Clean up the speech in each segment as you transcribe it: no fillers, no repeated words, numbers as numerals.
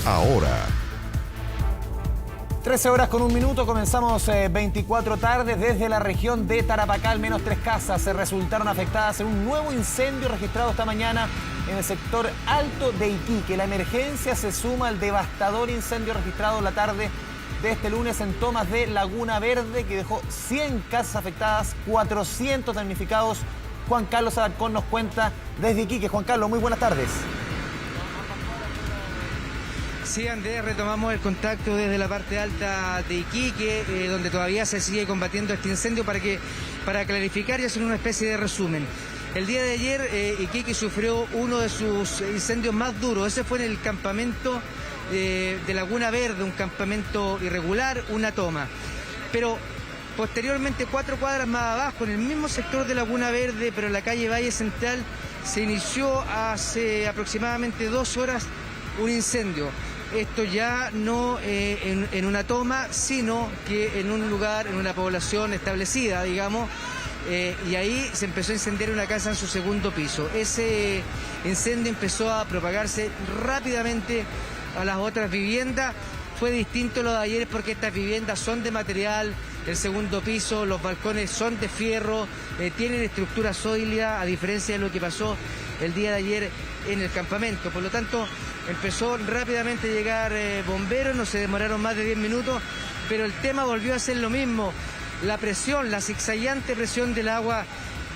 ahora. 13 horas con 1 minuto, comenzamos 24 tarde desde la región de Tarapacá. Al menos 3 casas se resultaron afectadas en un nuevo incendio registrado esta mañana en el sector Alto de Iquique. La emergencia se suma al devastador incendio registrado la tarde de este lunes en Tomas de Laguna Verde, que dejó 100 casas afectadas, 400 damnificados. Juan Carlos Alarcón nos cuenta desde Iquique. Juan Carlos, muy buenas tardes. Sí, Andrés, retomamos el contacto desde la parte alta de Iquique, donde todavía se sigue combatiendo este incendio para clarificar y hacer una especie de resumen. El día de ayer, Iquique sufrió uno de sus incendios más duros. Ese fue en el campamento de Laguna Verde, un campamento irregular, una toma. Pero posteriormente, 4 cuadras más abajo, en el mismo sector de Laguna Verde, pero en la calle Valle Central, se inició hace aproximadamente 2 horas un incendio. Esto ya no en una toma, sino que en un lugar, en una población establecida, digamos, y ahí se empezó a incendiar una casa en su segundo piso. Ese incendio empezó a propagarse rápidamente a las otras viviendas. Fue distinto lo de ayer porque estas viviendas son de material, el segundo piso, los balcones son de fierro, tienen estructura sólida, a diferencia de lo que pasó el día de ayer en el campamento. Por lo tanto, empezó rápidamente a llegar bomberos, no se demoraron más de 10 minutos, pero el tema volvió a ser lo mismo. La presión, la zigzagueante presión del agua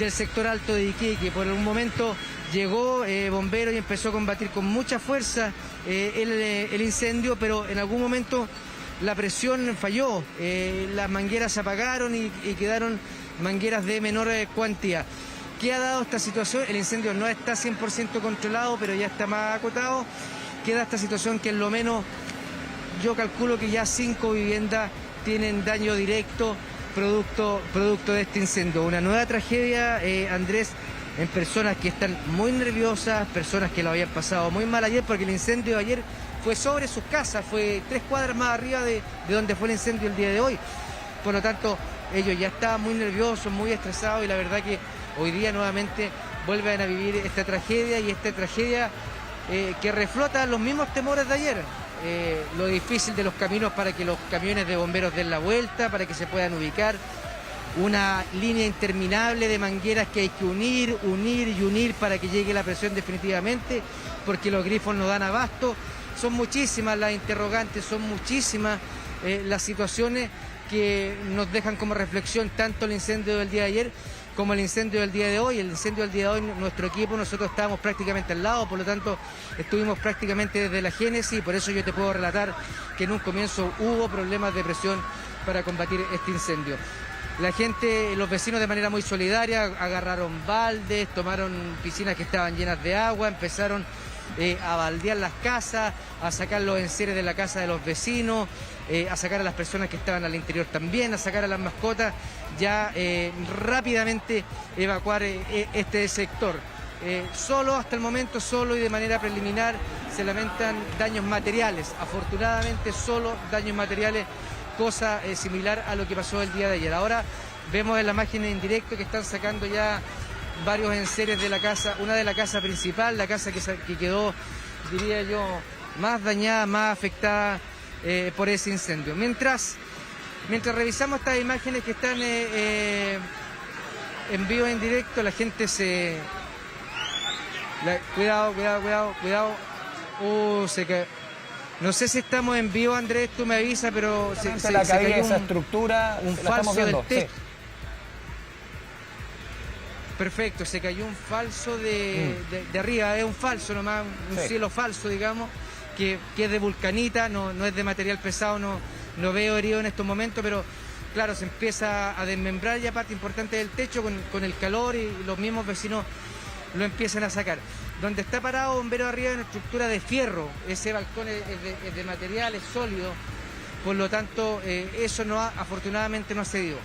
del sector alto de Iquique. Por un momento llegó bombero y empezó a combatir con mucha fuerza el incendio, pero en algún momento la presión falló, las mangueras se apagaron y quedaron mangueras de menor cuantía. ¿Qué ha dado esta situación? El incendio no está 100% controlado, pero ya está más acotado. Queda esta situación que en lo menos yo calculo que ya 5 viviendas tienen daño directo producto de este incendio. Una nueva tragedia, Andrés, en personas que están muy nerviosas, personas que lo habían pasado muy mal ayer, porque el incendio de ayer fue sobre sus casas, fue 3 cuadras más arriba de donde fue el incendio el día de hoy. Por lo tanto, ellos ya estaban muy nerviosos, muy estresados, y la verdad que hoy día nuevamente vuelven a vivir esta tragedia, y esta tragedia que reflota los mismos temores de ayer. Lo difícil de los caminos para que los camiones de bomberos den la vuelta, para que se puedan ubicar. Una línea interminable de mangueras que hay que unir para que llegue la presión definitivamente, porque los grifos no dan abasto. Son muchísimas las interrogantes, son muchísimas las situaciones que nos dejan como reflexión tanto el incendio del día de ayer como el incendio del día de hoy. El incendio del día de hoy, nuestro equipo, nosotros estábamos prácticamente al lado, por lo tanto estuvimos prácticamente desde la génesis, y por eso yo te puedo relatar que en un comienzo hubo problemas de presión para combatir este incendio. La gente, los vecinos, de manera muy solidaria, agarraron baldes, tomaron piscinas que estaban llenas de agua, empezaron a baldear las casas, a sacar los enseres de la casa de los vecinos, a sacar a las personas que estaban al interior también, a sacar a las mascotas, ya rápidamente evacuar este sector. Solo hasta el momento, solo y de manera preliminar, se lamentan daños materiales. Afortunadamente, solo daños materiales, cosa similar a lo que pasó el día de ayer. Ahora vemos en la imagen en directo que están sacando ya varios enseres de la casa, una de la casa principal, la casa que quedó, diría yo, más dañada, más afectada por ese incendio. Mientras revisamos estas imágenes que están en vivo, en directo, la gente se... Cuidado. No sé si estamos en vivo, Andrés, tú me avisas, pero se cayó esa estructura, un falso del techo. Sí. Perfecto, se cayó un falso de arriba, es un falso nomás, un cielo falso, digamos, que es de vulcanita, no es de material pesado, no veo herido en estos momentos, pero claro, se empieza a desmembrar ya parte importante del techo con el calor, y los mismos vecinos lo empiezan a sacar. Donde está parado bombero arriba, en una estructura de fierro, ese balcón es de material, es sólido, por lo tanto eso afortunadamente no ha cedido.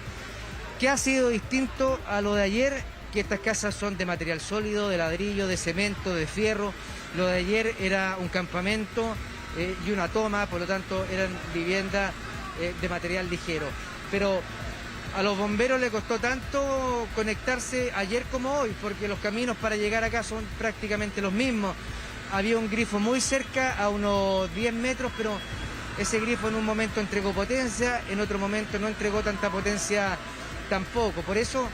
¿Qué ha sido distinto a lo de ayer? Que estas casas son de material sólido, de ladrillo, de cemento, de fierro. Lo de ayer era un campamento y una toma, por lo tanto eran viviendas de material ligero. Pero a los bomberos les costó tanto conectarse ayer como hoy, porque los caminos para llegar acá son prácticamente los mismos. había un grifo muy cerca, a unos 10 metros, pero ese grifo en un momento entregó potencia, en otro momento no entregó tanta potencia tampoco. Por eso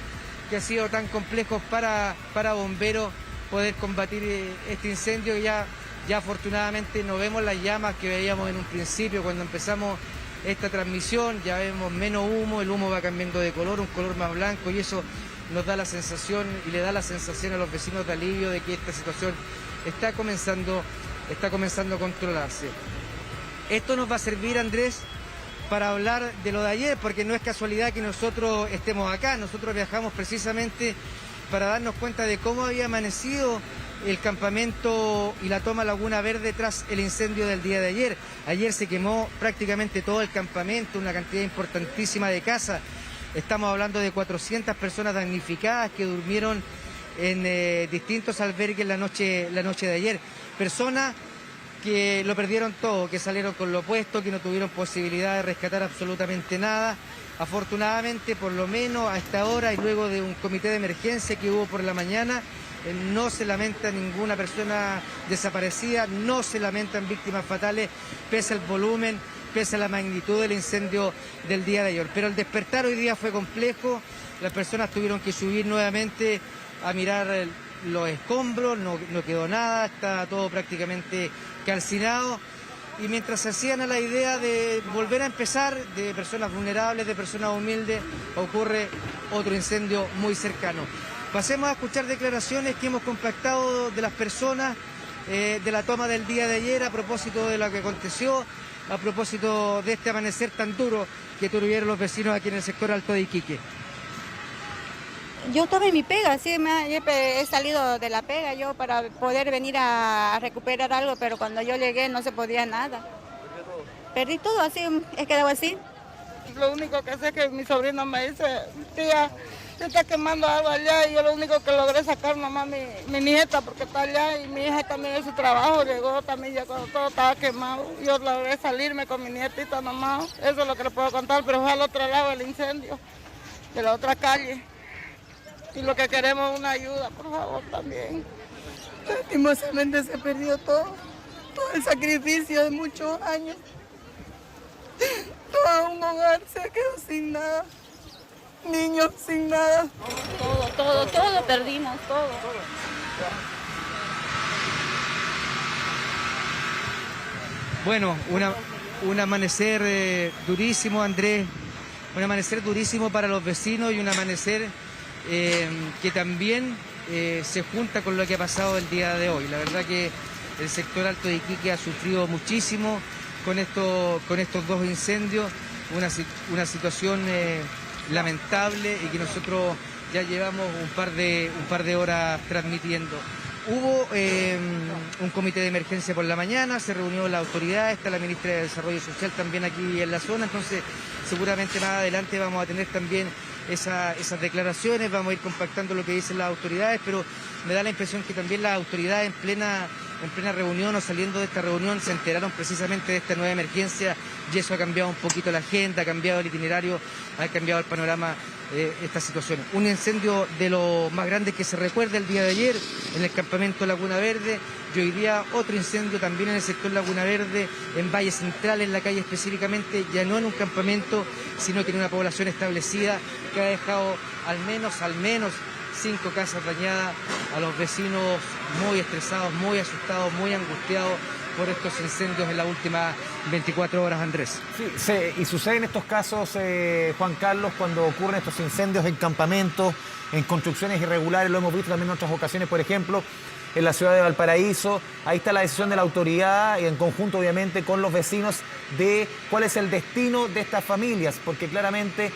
que ha sido tan complejo para bomberos poder combatir este incendio. Ya afortunadamente no vemos las llamas que veíamos en un principio cuando empezamos esta transmisión, ya vemos menos humo, el humo va cambiando de color, un color más blanco, y eso nos da la sensación y le da la sensación a los vecinos de alivio de que esta situación está comenzando a controlarse. Esto nos va a servir, Andrés, para hablar de lo de ayer, porque no es casualidad que nosotros estemos acá. Nosotros viajamos precisamente para darnos cuenta de cómo había amanecido el campamento y la toma Laguna Verde tras el incendio del día de ayer. Ayer se quemó prácticamente todo el campamento, una cantidad importantísima de casas. Estamos hablando de 400 personas damnificadas que durmieron en distintos albergues la noche de ayer. Personas que lo perdieron todo, que salieron con lo opuesto, que no tuvieron posibilidad de rescatar absolutamente nada. Afortunadamente, por lo menos a esta hora y luego de un comité de emergencia que hubo por la mañana, no se lamenta ninguna persona desaparecida, no se lamentan víctimas fatales, pese al volumen, pese a la magnitud del incendio del día de ayer. Pero el despertar hoy día fue complejo, las personas tuvieron que subir nuevamente a mirar los escombros, no quedó nada, está todo prácticamente calcinado, y mientras se hacían a la idea de volver a empezar, de personas vulnerables, de personas humildes, ocurre otro incendio muy cercano. Pasemos a escuchar declaraciones que hemos compactado de las personas de la toma del día de ayer a propósito de lo que aconteció, a propósito de este amanecer tan duro que tuvieron los vecinos aquí en el sector Alto de Iquique. Yo estaba en mi pega, sí, he salido de la pega yo para poder venir a recuperar algo, pero cuando yo llegué no se podía nada. Perdí todo, así, he quedado así. Lo único que sé es que mi sobrino me dice, tía, se está quemando algo allá, y yo lo único que logré sacar nomás mi nieta, porque está allá, y mi hija también en su trabajo, llegó también ya cuando todo estaba quemado. Yo logré salirme con mi nietita nomás, eso es lo que le puedo contar, pero fue al otro lado del incendio, de la otra calle. Y lo que queremos es una ayuda, por favor, también. Lastimosamente se perdió todo el sacrificio de muchos años. Todo un hogar se quedó sin nada, niños sin nada. Todo perdimos, todo. Bueno, un amanecer durísimo, Andrés, un amanecer durísimo para los vecinos y un amanecer que también se junta con lo que ha pasado el día de hoy. La verdad que el sector Alto de Iquique ha sufrido muchísimo con estos dos incendios, una situación lamentable, y que nosotros ya llevamos un par de horas transmitiendo. Hubo un comité de emergencia por la mañana, se reunió la autoridad, está la ministra de Desarrollo Social también aquí en la zona, entonces seguramente más adelante vamos a tener también esas declaraciones, vamos a ir compactando lo que dicen las autoridades, pero me da la impresión que también las autoridades en plena reunión o saliendo de esta reunión se enteraron precisamente de esta nueva emergencia, y eso ha cambiado un poquito la agenda, ha cambiado el itinerario, ha cambiado el panorama esta situación. Un incendio de los más grandes que se recuerda el día de ayer en el campamento Laguna Verde, y hoy día otro incendio también en el sector Laguna Verde, en Valle Central, en la calle específicamente, ya no en un campamento, sino que en una población establecida que ha dejado al menos 5 casas dañadas, a los vecinos muy estresados, muy asustados, muy angustiados por estos incendios en las últimas 24 horas, Andrés. Sí, y sucede en estos casos, Juan Carlos, cuando ocurren estos incendios en campamentos, en construcciones irregulares, lo hemos visto también en otras ocasiones, por ejemplo, en la ciudad de Valparaíso. Ahí está la decisión de la autoridad, y en conjunto obviamente con los vecinos, de cuál es el destino de estas familias, porque claramente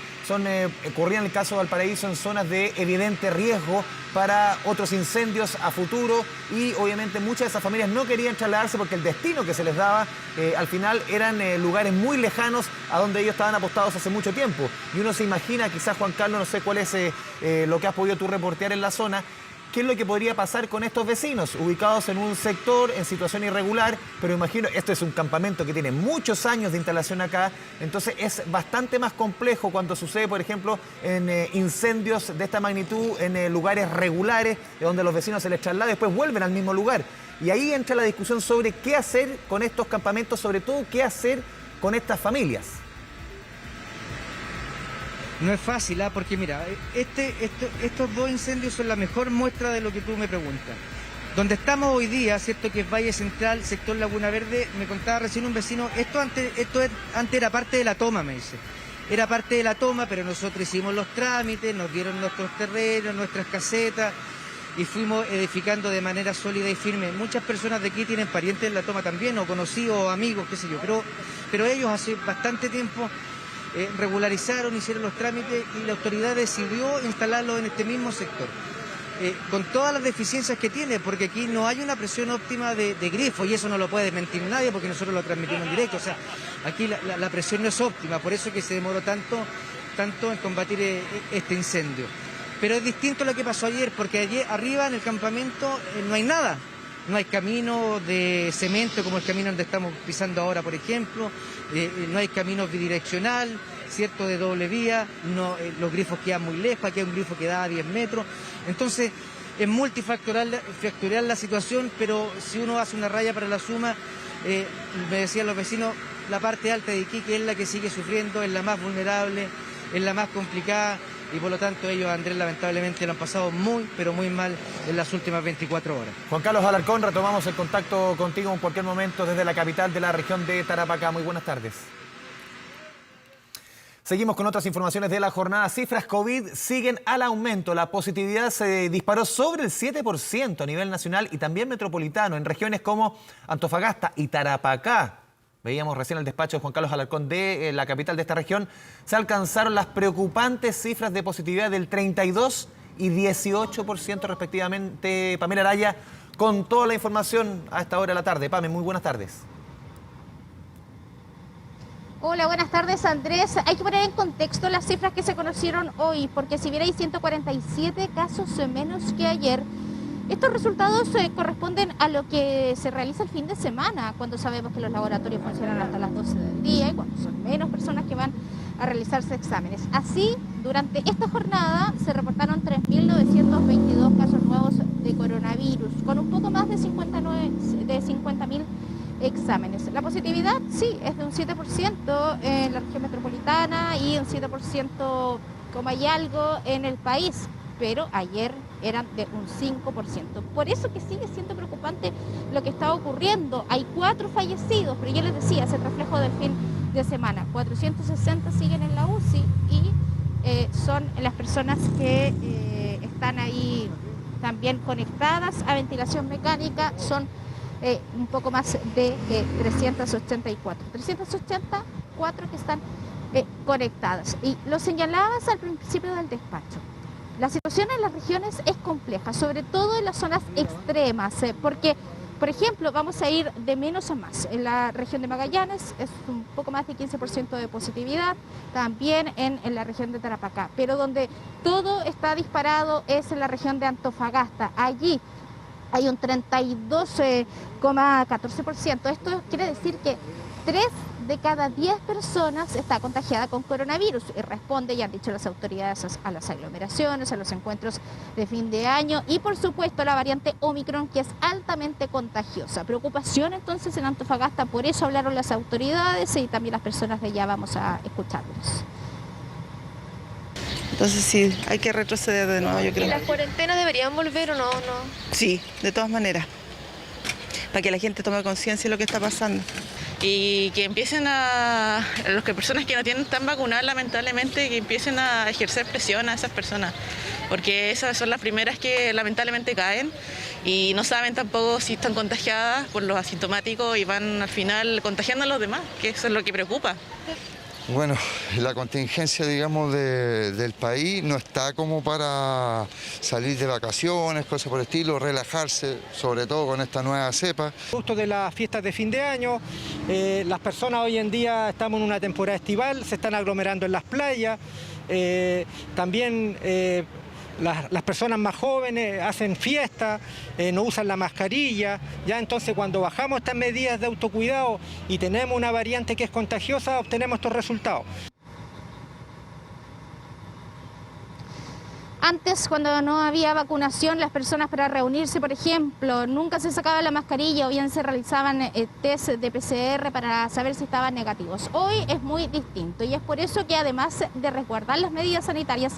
ocurrían en el caso de Valparaíso en zonas de evidente riesgo para otros incendios a futuro, y obviamente muchas de esas familias no querían trasladarse porque el destino que se les daba al final eran lugares muy lejanos a donde ellos estaban apostados hace mucho tiempo. Y uno se imagina, quizás, Juan Carlos, no sé cuál es lo que has podido tú reportear en la zona, qué es lo que podría pasar con estos vecinos ubicados en un sector en situación irregular, pero imagino, esto es un campamento que tiene muchos años de instalación acá, entonces es bastante más complejo cuando sucede, por ejemplo, en incendios de esta magnitud en lugares regulares, donde los vecinos se les traslada y después vuelven al mismo lugar. Y ahí entra la discusión sobre qué hacer con estos campamentos, sobre todo qué hacer con estas familias. No es fácil, porque mira, estos dos incendios son la mejor muestra de lo que tú me preguntas. Donde estamos hoy día, ¿cierto? Que es Valle Central, sector Laguna Verde, me contaba recién un vecino, esto antes era parte de la toma, me dice. Era parte de la toma, pero nosotros hicimos los trámites, nos dieron nuestros terrenos, nuestras casetas, y fuimos edificando de manera sólida y firme. Muchas personas de aquí tienen parientes en la toma también, o conocidos, o amigos, qué sé yo, pero ellos hace bastante tiempo regularizaron, hicieron los trámites y la autoridad decidió instalarlo en este mismo sector. Con todas las deficiencias que tiene, porque aquí no hay una presión óptima de grifo, y eso no lo puede desmentir nadie porque nosotros lo transmitimos en directo. O sea, aquí la presión no es óptima, por eso es que se demoró tanto en combatir este incendio. Pero es distinto a lo que pasó ayer, porque ayer arriba en el campamento no hay nada. No hay camino de cemento como el camino donde estamos pisando ahora, por ejemplo. No hay camino bidireccional, ¿cierto?, de doble vía. No, los grifos quedan muy lejos, aquí hay un grifo que da a 10 metros. Entonces, es multifactorial la situación, pero si uno hace una raya para la suma, me decían los vecinos, la parte alta de Iquique es la que sigue sufriendo, es la más vulnerable, es la más complicada. Y por lo tanto ellos, Andrés, lamentablemente lo han pasado muy, pero muy mal en las últimas 24 horas. Juan Carlos Alarcón, retomamos el contacto contigo en cualquier momento desde la capital de la región de Tarapacá. Muy buenas tardes. Seguimos con otras informaciones de la jornada. Cifras COVID siguen al aumento. La positividad se disparó sobre el 7% a nivel nacional y también metropolitano en regiones como Antofagasta y Tarapacá. Veíamos recién el despacho de Juan Carlos Alarcón de la capital de esta región. Se alcanzaron las preocupantes cifras de positividad del 32 y 18% respectivamente. Pamela Araya, con toda la información a esta hora de la tarde. Pame, muy buenas tardes. Hola, buenas tardes, Andrés. Hay que poner en contexto las cifras que se conocieron hoy, porque si bien hay 147 casos menos que ayer, estos resultados corresponden a lo que se realiza el fin de semana, cuando sabemos que los laboratorios funcionan hasta las 12 del día y cuando son menos personas que van a realizarse exámenes. Así, durante esta jornada se reportaron 3.922 casos nuevos de coronavirus, con un poco más de 50.000 exámenes. La positividad, sí, es de un 7% en la región metropolitana y un 7% como hay algo en el país, pero ayer eran de un 5%. Por eso que sigue siendo preocupante lo que está ocurriendo. Hay 4 fallecidos, pero yo les decía, es el reflejo del fin de semana. 460 siguen en la UCI y son las personas que están ahí también conectadas a ventilación mecánica, son un poco más de 384. 384 que están conectadas. Y lo señalabas al principio del despacho. La situación en las regiones es compleja, sobre todo en las zonas extremas, porque, por ejemplo, vamos a ir de menos a más. En la región de Magallanes es un poco más de 15% de positividad, también en la región de Tarapacá, pero donde todo está disparado es en la región de Antofagasta. Allí hay un 32,14%. Esto quiere decir que 3 de cada 10 personas está contagiada con coronavirus y responde, ya han dicho las autoridades, a las aglomeraciones, a los encuentros de fin de año y por supuesto la variante Omicron, que es altamente contagiosa. Preocupación entonces en Antofagasta, por eso hablaron las autoridades y también las personas de allá. Vamos a escucharlos. Entonces sí, hay que retroceder de nuevo, yo creo. ¿Y las cuarentenas deberían volver o no? Sí, de todas maneras, para que la gente tome conciencia de lo que está pasando. Y que empiecen las personas que no tienen tan vacunadas, lamentablemente, que empiecen a ejercer presión a esas personas, porque esas son las primeras que lamentablemente caen y no saben tampoco si están contagiadas por los asintomáticos y van al final contagiando a los demás, que eso es lo que preocupa. Bueno, la contingencia, digamos, del país no está como para salir de vacaciones, cosas por el estilo, relajarse, sobre todo con esta nueva cepa. Justo de las fiestas de fin de año, las personas hoy en día estamos en una temporada estival, se están aglomerando en las playas, también las personas más jóvenes hacen fiestas, no usan la mascarilla, ya entonces cuando bajamos estas medidas de autocuidado y tenemos una variante que es contagiosa, obtenemos estos resultados. Antes, cuando no había vacunación, las personas para reunirse, por ejemplo, nunca se sacaba la mascarilla o bien se realizaban test de PCR para saber si estaban negativos. Hoy es muy distinto y es por eso que además de resguardar las medidas sanitarias,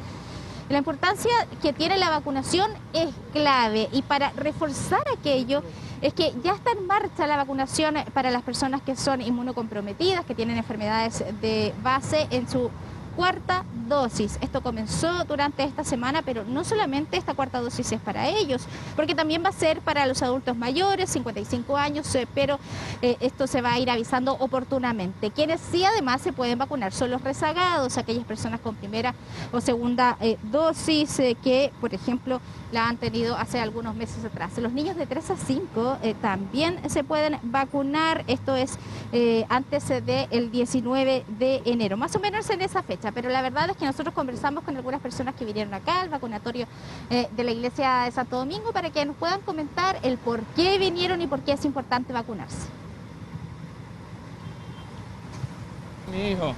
la importancia que tiene la vacunación es clave, y para reforzar aquello es que ya está en marcha la vacunación para las personas que son inmunocomprometidas, que tienen enfermedades de base en su cuarta dosis. Esto comenzó durante esta semana, pero no solamente esta cuarta dosis es para ellos, porque también va a ser para los adultos mayores, 55 años, pero esto se va a ir avisando oportunamente. Quienes sí además se pueden vacunar son los rezagados, aquellas personas con primera o segunda dosis que, por ejemplo, la han tenido hace algunos meses atrás. Los niños de 3 a 5 también se pueden vacunar, esto es antes del 19 de enero, más o menos en esa fecha, pero la verdad es que nosotros conversamos con algunas personas que vinieron acá al vacunatorio de la iglesia de Santo Domingo para que nos puedan comentar el por qué vinieron y por qué es importante vacunarse. Mi hijo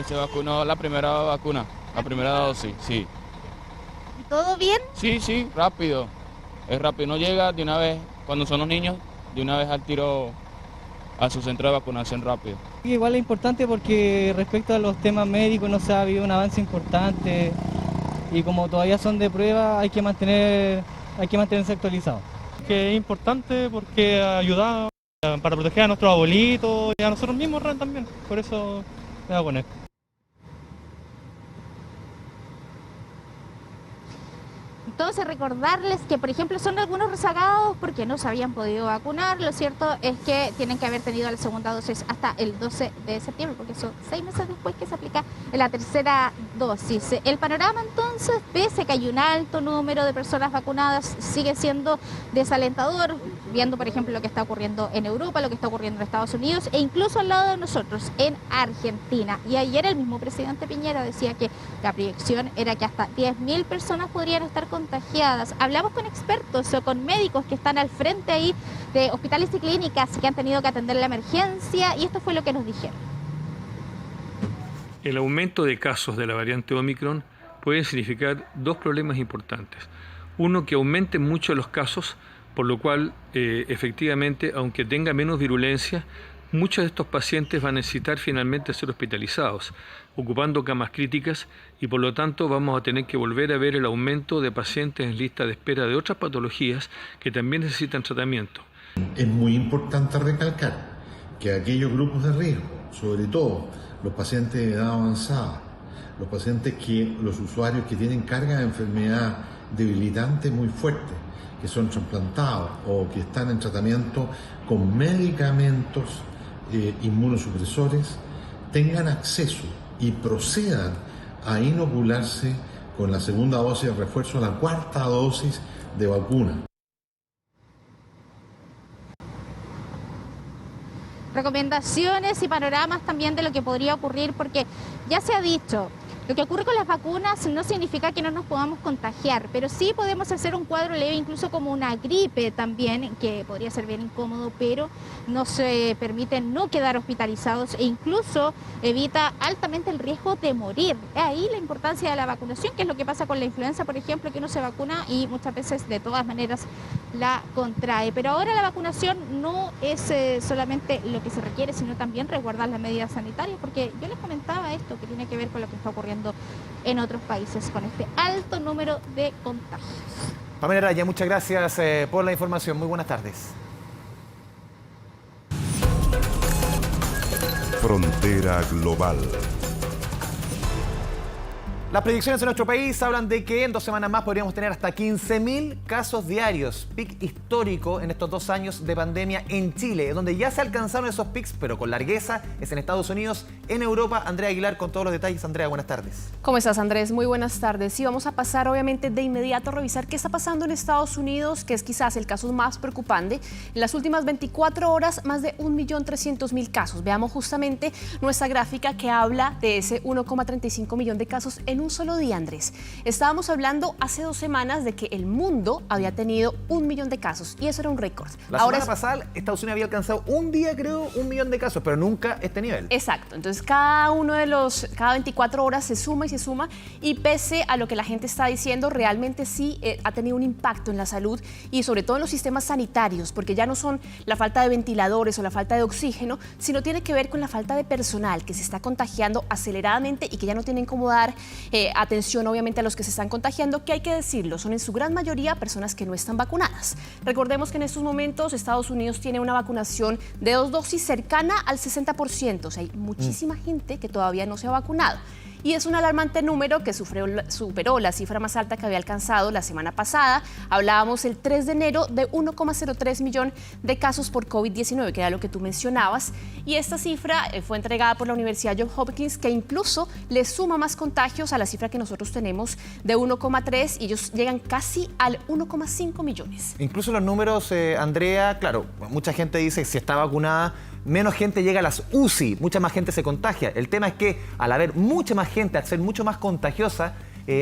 se vacunó la primera vacuna, la primera dosis, sí. ¿Todo bien? Sí, rápido. Es rápido, no llega de una vez, cuando son los niños, de una vez al tiro a su centro de vacunación rápido. Igual es importante porque respecto a los temas médicos no se ha habido un avance importante y como todavía son de prueba hay que mantenerse actualizados. Que es importante porque ayuda para proteger a nuestros abuelitos y a nosotros mismos también, por eso me voy a poner. Entonces recordarles que, por ejemplo, son algunos rezagados porque no se habían podido vacunar. Lo cierto es que tienen que haber tenido la segunda dosis hasta el 12 de septiembre, porque son 6 meses después que se aplica la tercera dosis. El panorama entonces, pese a que hay un alto número de personas vacunadas, sigue siendo desalentador, viendo por ejemplo lo que está ocurriendo en Europa, lo que está ocurriendo en Estados Unidos e incluso al lado de nosotros, en Argentina. Y ayer el mismo presidente Piñera decía que la proyección era que hasta 10.000 personas podrían estar contagiadas. Hablamos con expertos o con médicos que están al frente ahí de hospitales y clínicas que han tenido que atender la emergencia y esto fue lo que nos dijeron. El aumento de casos de la variante Omicron puede significar dos problemas importantes. Uno, que aumenten mucho los casos, por lo cual efectivamente, aunque tenga menos virulencia, muchos de estos pacientes van a necesitar finalmente ser hospitalizados, ocupando camas críticas, y por lo tanto vamos a tener que volver a ver el aumento de pacientes en lista de espera de otras patologías que también necesitan tratamiento. Es muy importante recalcar que aquellos grupos de riesgo, sobre todo los pacientes de edad avanzada, los usuarios que tienen carga de enfermedad debilitante muy fuerte, que son trasplantados o que están en tratamiento con medicamentos inmunosupresores, tengan acceso y procedan a inocularse con la segunda dosis de refuerzo, la cuarta dosis de vacuna. Recomendaciones y panoramas también de lo que podría ocurrir, porque ya se ha dicho, lo que ocurre con las vacunas no significa que no nos podamos contagiar, pero sí podemos hacer un cuadro leve, incluso como una gripe también, que podría ser bien incómodo, pero nos permite no quedar hospitalizados e incluso evita altamente el riesgo de morir. Ahí la importancia de la vacunación, que es lo que pasa con la influenza, por ejemplo, que uno se vacuna y muchas veces de todas maneras la contrae. Pero ahora la vacunación no es solamente lo que se requiere, sino también resguardar las medidas sanitarias, porque yo les comentaba esto que tiene que ver con lo que está ocurriendo en otros países con este alto número de contagios. Pamela Araya, muchas gracias por la información. Muy buenas tardes. Frontera Global. Las predicciones en nuestro país hablan de que en 2 semanas más podríamos tener hasta 15.000 casos diarios, pic histórico en estos 2 años de pandemia en Chile, donde ya se alcanzaron esos pics, pero con largueza, es en Estados Unidos, en Europa. Andrea Aguilar con todos los detalles. Andrea, buenas tardes. ¿Cómo estás, Andrés? Muy buenas tardes. Sí, vamos a pasar obviamente de inmediato a revisar qué está pasando en Estados Unidos, que es quizás el caso más preocupante. En las últimas 24 horas, más de 1.300.000 casos. Veamos justamente nuestra gráfica que habla de ese 1,35 millón de casos en un solo día, Andrés. Estábamos hablando hace 2 semanas de que el mundo había tenido 1 millón de casos y eso era un récord. La semana pasada Estados Unidos había alcanzado un día, creo, 1 millón de casos, pero nunca este nivel. Exacto, entonces cada 24 horas se suma y pese a lo que la gente está diciendo, realmente sí ha tenido un impacto en la salud y sobre todo en los sistemas sanitarios, porque ya no son la falta de ventiladores o la falta de oxígeno, sino tiene que ver con la falta de personal que se está contagiando aceleradamente y que ya no tienen cómo dar atención obviamente a los que se están contagiando, que hay que decirlo, son en su gran mayoría personas que no están vacunadas. Recordemos que en estos momentos Estados Unidos tiene una vacunación de 2 dosis cercana al 60%, o sea, hay muchísima gente que todavía no se ha vacunado. Y es un alarmante número que superó la cifra más alta que había alcanzado la semana pasada. Hablábamos el 3 de enero de 1,03 millón de casos por COVID-19, que era lo que tú mencionabas. Y esta cifra fue entregada por la Universidad Johns Hopkins, que incluso le suma más contagios a la cifra que nosotros tenemos de 1,3 y ellos llegan casi al 1,5 millones. Incluso los números, Andrea, claro, mucha gente dice que si está vacunada, menos gente llega a las UCI, mucha más gente se contagia. El tema es que al haber mucha más gente, al ser mucho más contagiosa,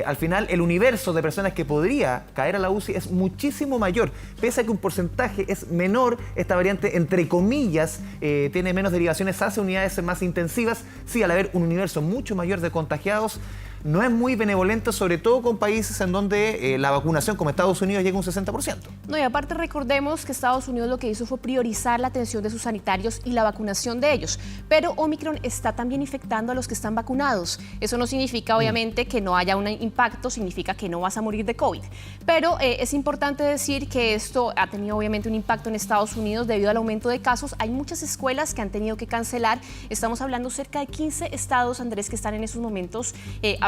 al final el universo de personas que podría caer a la UCI es muchísimo mayor. Pese a que un porcentaje es menor, esta variante, entre comillas, tiene menos derivaciones hacia unidades más intensivas. Sí, al haber un universo mucho mayor de contagiados, no es muy benevolente, sobre todo con países en donde la vacunación, como Estados Unidos, llega a un 60%. No, y aparte recordemos que Estados Unidos lo que hizo fue priorizar la atención de sus sanitarios y la vacunación de ellos. Pero Omicron está también infectando a los que están vacunados. Eso no significa, obviamente, que no haya un impacto, significa que no vas a morir de COVID. Pero es importante decir que esto ha tenido, obviamente, un impacto en Estados Unidos debido al aumento de casos. Hay muchas escuelas que han tenido que cancelar. Estamos hablando cerca de 15 estados, Andrés, que están en esos momentos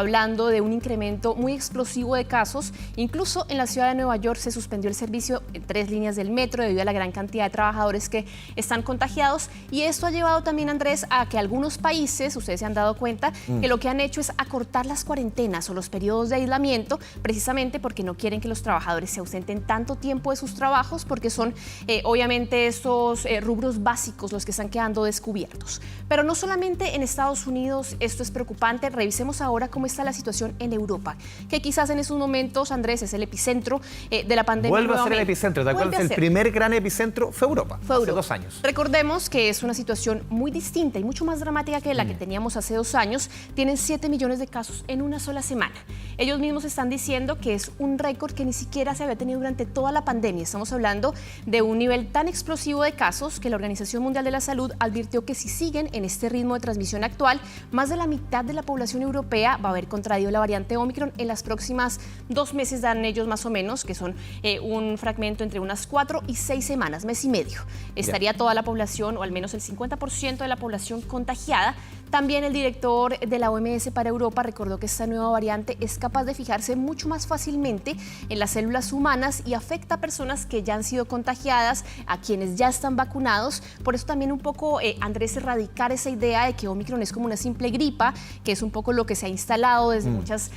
hablando de un incremento muy explosivo de casos. Incluso en la ciudad de Nueva York se suspendió el servicio en 3 líneas del metro debido a la gran cantidad de trabajadores que están contagiados. Y esto ha llevado también, Andrés, a que algunos países, ustedes se han dado cuenta, que lo que han hecho es acortar las cuarentenas o los periodos de aislamiento, precisamente porque no quieren que los trabajadores se ausenten tanto tiempo de sus trabajos, porque son obviamente estos rubros básicos los que están quedando descubiertos. Pero no solamente en Estados Unidos esto es preocupante, revisemos ahora cómo está la situación en Europa, que quizás en esos momentos, Andrés, es el epicentro de la pandemia. Vuelve a ser el epicentro, ¿de acuerdo? El primer gran epicentro fue Europa, hace 2 años. Recordemos que es una situación muy distinta y mucho más dramática que la que teníamos hace 2 años. Tienen 7 millones de casos en una sola semana. Ellos mismos están diciendo que es un récord que ni siquiera se había tenido durante toda la pandemia. Estamos hablando de un nivel tan explosivo de casos que la Organización Mundial de la Salud advirtió que si siguen en este ritmo de transmisión actual, más de la mitad de la población europea va a haber contraído la variante Omicron en las próximas 2 meses, dan ellos más o menos, que son un fragmento entre unas 4 y 6 semanas, mes y medio. Estaría toda la población, o al menos el 50% de la población contagiada. También el director de la OMS para Europa recordó que esta nueva variante es capaz de fijarse mucho más fácilmente en las células humanas y afecta a personas que ya han sido contagiadas, a quienes ya están vacunados. Por eso también un poco, Andrés, erradicar esa idea de que Omicron es como una simple gripa, que es un poco lo que se ha instalado desde muchas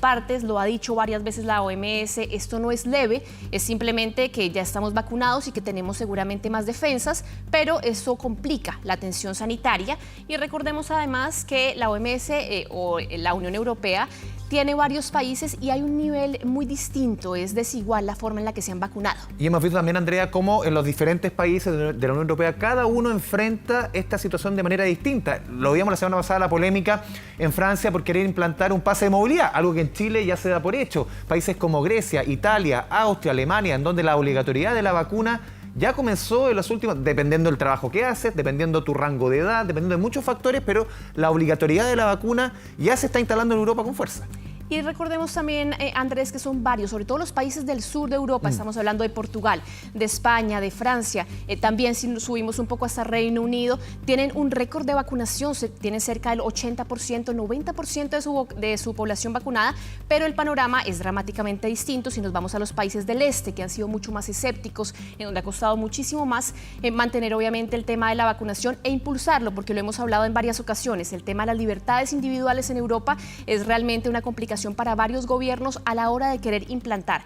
partes, lo ha dicho varias veces la OMS, esto no es leve, es simplemente que ya estamos vacunados y que tenemos seguramente más defensas, pero eso complica la atención sanitaria. Y recordemos además que la OMS o la Unión Europea tiene varios países y hay un nivel muy distinto, es desigual la forma en la que se han vacunado. Y hemos visto también, Andrea, cómo en los diferentes países de la Unión Europea cada uno enfrenta esta situación de manera distinta. Lo vimos la semana pasada, la polémica en Francia por querer implantar un pase de movilidad, algo que en Chile ya se da por hecho. Países como Grecia, Italia, Austria, Alemania, en donde la obligatoriedad de la vacuna ya comenzó en los últimos, dependiendo del trabajo que haces, dependiendo tu rango de edad, dependiendo de muchos factores, pero la obligatoriedad de la vacuna ya se está instalando en Europa con fuerza. Y recordemos también, Andrés, que son varios, sobre todo los países del sur de Europa, estamos hablando de Portugal, de España, de Francia, también si nos subimos un poco hasta Reino Unido, tienen un récord de vacunación, tienen cerca del 80%, 90% de su población vacunada, pero el panorama es dramáticamente distinto si nos vamos a los países del este, que han sido mucho más escépticos, en donde ha costado muchísimo más mantener obviamente el tema de la vacunación e impulsarlo, porque lo hemos hablado en varias ocasiones, el tema de las libertades individuales en Europa es realmente una complicación preocupación para varios gobiernos a la hora de querer implantar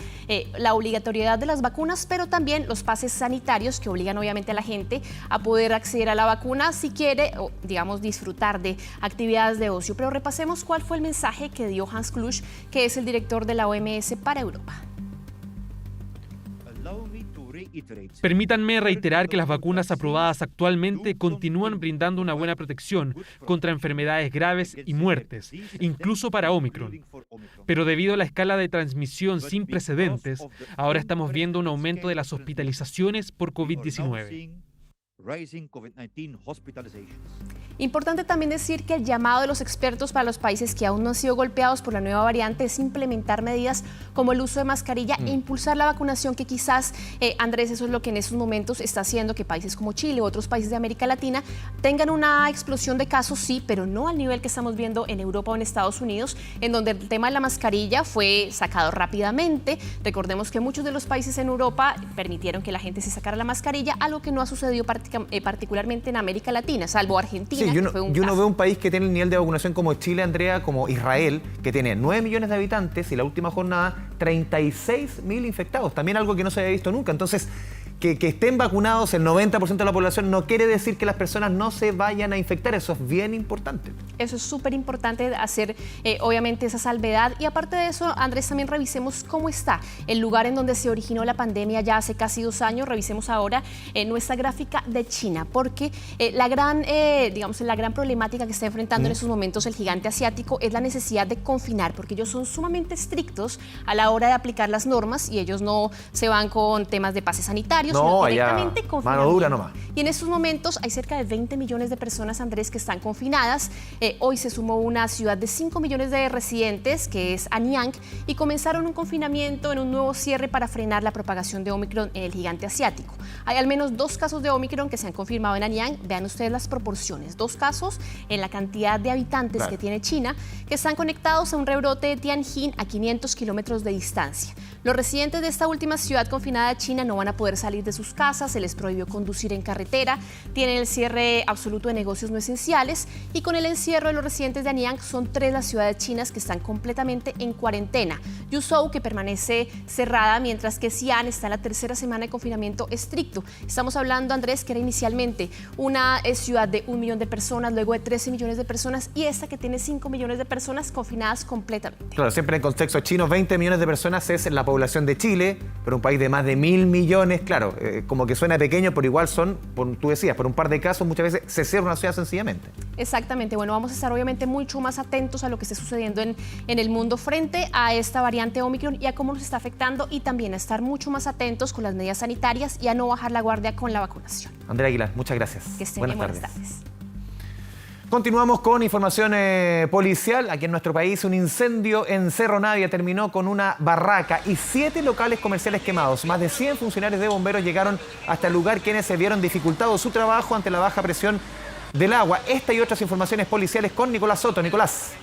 la obligatoriedad de las vacunas, pero también los pases sanitarios que obligan obviamente a la gente a poder acceder a la vacuna si quiere, o, digamos, disfrutar de actividades de ocio. Pero repasemos cuál fue el mensaje que dio Hans Kluge, que es el director de la OMS para Europa. Permítanme reiterar que las vacunas aprobadas actualmente continúan brindando una buena protección contra enfermedades graves y muertes, incluso para Omicron. Pero debido a la escala de transmisión sin precedentes, ahora estamos viendo un aumento de las hospitalizaciones por COVID-19. Importante también decir que el llamado de los expertos para los países que aún no han sido golpeados por la nueva variante es implementar medidas como el uso de mascarilla e impulsar la vacunación, que quizás, Andrés, eso es lo que en estos momentos está haciendo que países como Chile u otros países de América Latina tengan una explosión de casos, sí, pero no al nivel que estamos viendo en Europa o en Estados Unidos, en donde el tema de la mascarilla fue sacado rápidamente. Recordemos que muchos de los países en Europa permitieron que la gente se sacara la mascarilla, algo que no ha sucedido particularmente en América Latina, salvo Argentina. Sí, yo no veo un país que tiene el nivel de vacunación como Chile, Andrea, como Israel, que tiene 9 millones de habitantes y la última jornada 36.000 infectados. También algo que no se había visto nunca. Entonces, que estén vacunados el 90% de la población no quiere decir que las personas no se vayan a infectar. Eso es bien importante. Eso es súper importante, hacer obviamente esa salvedad. Y aparte de eso, Andrés, también revisemos cómo está el lugar en donde se originó la pandemia ya hace casi 2 años. Revisemos ahora nuestra gráfica de China, porque la gran problemática que está enfrentando en estos momentos el gigante asiático es la necesidad de confinar, porque ellos son sumamente estrictos a la hora de aplicar las normas y ellos no se van con temas de pases sanitarios, sino directamente confinamiento. Mano dura nomás. Y en estos momentos hay cerca de 20 millones de personas, Andrés, que están confinadas. Hoy se sumó una ciudad de 5 millones de residentes, que es Anyang, y comenzaron un confinamiento en un nuevo cierre para frenar la propagación de Omicron en el gigante asiático. Hay al menos 2 casos de Omicron que se han confirmado en Anyang. Vean ustedes las proporciones. 2 casos en la cantidad de habitantes que tiene China, que están conectados a un rebrote de Tianjin a 500 kilómetros de distancia. Los residentes de esta última ciudad confinada de China no van a poder salir de sus casas, se les prohibió conducir en carretera, tienen el cierre absoluto de negocios no esenciales, y con el encierro de los residentes de Anyang son 3 las ciudades chinas que están completamente en cuarentena. Yuzhou, que permanece cerrada, mientras que Xi'an está en la 3ª semana de confinamiento estricto. Estamos hablando, Andrés, que era inicialmente una ciudad de 1 millón de personas, luego de 13 millones de personas, y esta que tiene 5 millones de personas confinadas completamente. Claro, siempre en contexto chino, 20 millones de personas es la población de Chile, pero un país de más de 1.000 millones, claro, como que suena pequeño, pero igual son, tú decías, por un par de casos muchas veces se cierra una ciudad sencillamente. Exactamente, bueno, vamos a estar obviamente mucho más atentos a lo que esté sucediendo en el mundo frente a esta variante Omicron y a cómo nos está afectando, y también a estar mucho más atentos con las medidas sanitarias y a no bajar la guardia con la vacunación. Andrea Aguilar, muchas gracias. Que estén bien, buenas tardes. Continuamos con información policial. Aquí en nuestro país, un incendio en Cerro Navia terminó con una barraca y 7 locales comerciales quemados. Más de 100 funcionarios de bomberos llegaron hasta el lugar, quienes se vieron dificultado su trabajo ante la baja presión del agua. Esta y otras informaciones policiales con Nicolás Soto. Nicolás.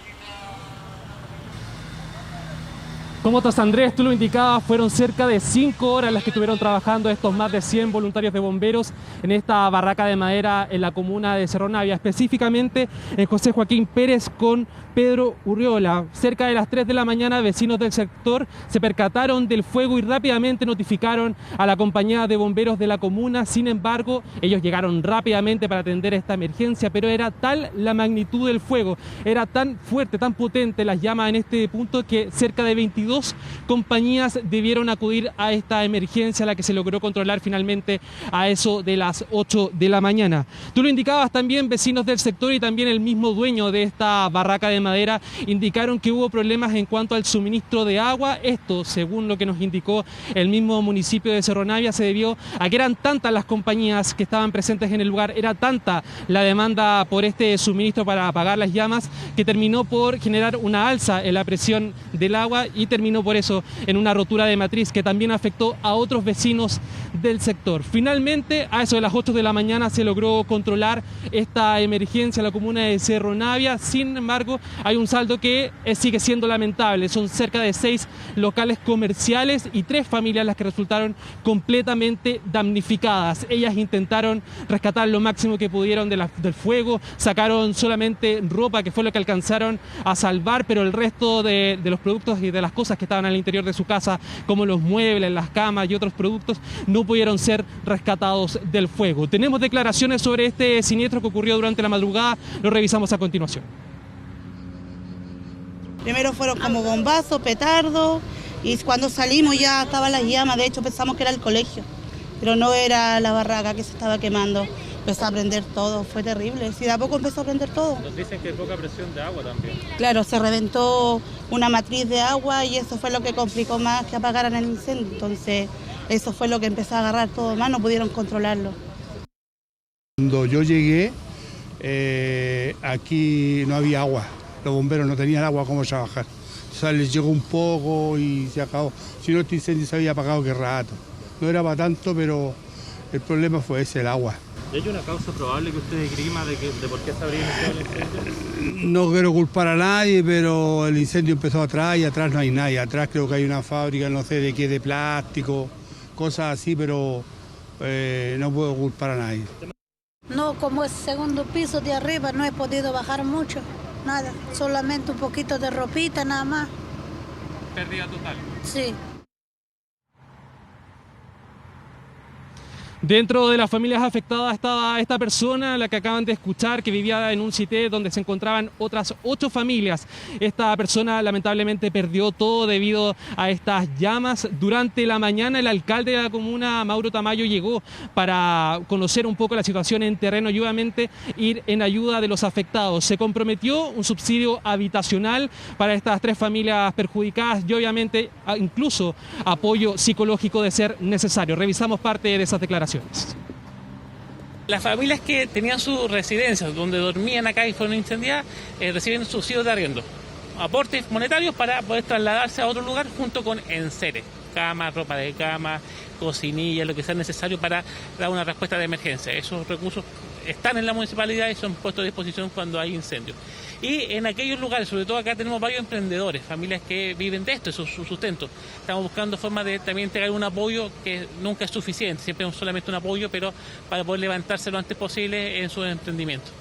Como estás, Andrés, tú lo indicabas, fueron cerca de 5 horas las que estuvieron trabajando estos más de 100 voluntarios de bomberos en esta barraca de madera en la comuna de Cerro Navia, específicamente en José Joaquín Pérez con Pedro Urriola. Cerca de las 3 de la mañana, vecinos del sector se percataron del fuego y rápidamente notificaron a la compañía de bomberos de la comuna. Sin embargo, ellos llegaron rápidamente para atender esta emergencia, pero era tal la magnitud del fuego, era tan fuerte, tan potente las llamas en este punto, que cerca de 22 compañías debieron acudir a esta emergencia, la que se logró controlar finalmente a eso de las 8 de la mañana. Tú lo indicabas también, vecinos del sector y también el mismo dueño de esta barraca de madera indicaron que hubo problemas en cuanto al suministro de agua. Esto, según lo que nos indicó el mismo municipio de Cerro Navia, se debió a que eran tantas las compañías que estaban presentes en el lugar, era tanta la demanda por este suministro para apagar las llamas, que terminó por generar una alza en la presión del agua y terminó terminó por eso en una rotura de matriz que también afectó a otros vecinos del sector. Finalmente, a eso de las 8 de la mañana se logró controlar esta emergencia en la comuna de Cerro Navia. Sin embargo, hay un saldo que sigue siendo lamentable. Son cerca de 6 locales comerciales y 3 familias las que resultaron completamente damnificadas. Ellas intentaron rescatar lo máximo que pudieron del fuego, sacaron solamente ropa, que fue lo que alcanzaron a salvar, pero el resto de los productos y de las cosas que estaban al interior de su casa, como los muebles, las camas y otros productos, no pudieron ser rescatados del fuego. Tenemos declaraciones sobre este siniestro que ocurrió durante la madrugada, lo revisamos a continuación. Primero fueron como bombazos, petardos, y cuando salimos ya estaban las llamas. De hecho pensamos que era el colegio, pero no, era la barraca que se estaba quemando. Empezó a prender todo, fue terrible. Sí, de a poco empezó a prender todo. Nos dicen que hay poca presión de agua también. Claro, se reventó una matriz de agua y eso fue lo que complicó más que apagaran el incendio. Entonces eso fue lo que empezó a agarrar todo más, no pudieron controlarlo. Cuando yo llegué, aquí no había agua. Los bomberos no tenían agua como trabajar. O sea, les llegó un poco y se acabó. Si no, este incendio se había apagado qué rato. No era para tanto, pero el problema fue ese, el agua. ¿Y hay una causa probable que usted esgrima de por qué se habría iniciado el incendio? No quiero culpar a nadie, pero el incendio empezó atrás y atrás no hay nadie. Atrás creo que hay una fábrica, no sé de qué, de plástico, cosas así, pero no puedo culpar a nadie. No, como es segundo piso de arriba, no he podido bajar mucho, nada, solamente un poquito de ropita nada más. ¿Pérdida total? Sí. Dentro de las familias afectadas estaba esta persona, la que acaban de escuchar, que vivía en un cité donde se encontraban otras 8 familias. Esta persona lamentablemente perdió todo debido a estas llamas. Durante la mañana el alcalde de la comuna, Mauro Tamayo, llegó para conocer un poco la situación en terreno y obviamente ir en ayuda de los afectados. Se comprometió un subsidio habitacional para estas 3 familias perjudicadas y obviamente incluso apoyo psicológico de ser necesario. Revisamos parte de esas declaraciones. Las familias que tenían sus residencias, donde dormían acá y fueron incendiadas, reciben subsidios de arriendo, aportes monetarios para poder trasladarse a otro lugar junto con enseres, cama, ropa de cama, cocinilla, lo que sea necesario para dar una respuesta de emergencia. Esos recursos están en la municipalidad y son puestos a disposición cuando hay incendios. Y en aquellos lugares, sobre todo acá, tenemos varios emprendedores, familias que viven de esto, es su sustento. Estamos buscando formas de también entregar un apoyo que nunca es suficiente, siempre es solamente un apoyo, pero para poder levantarse lo antes posible en sus emprendimientos.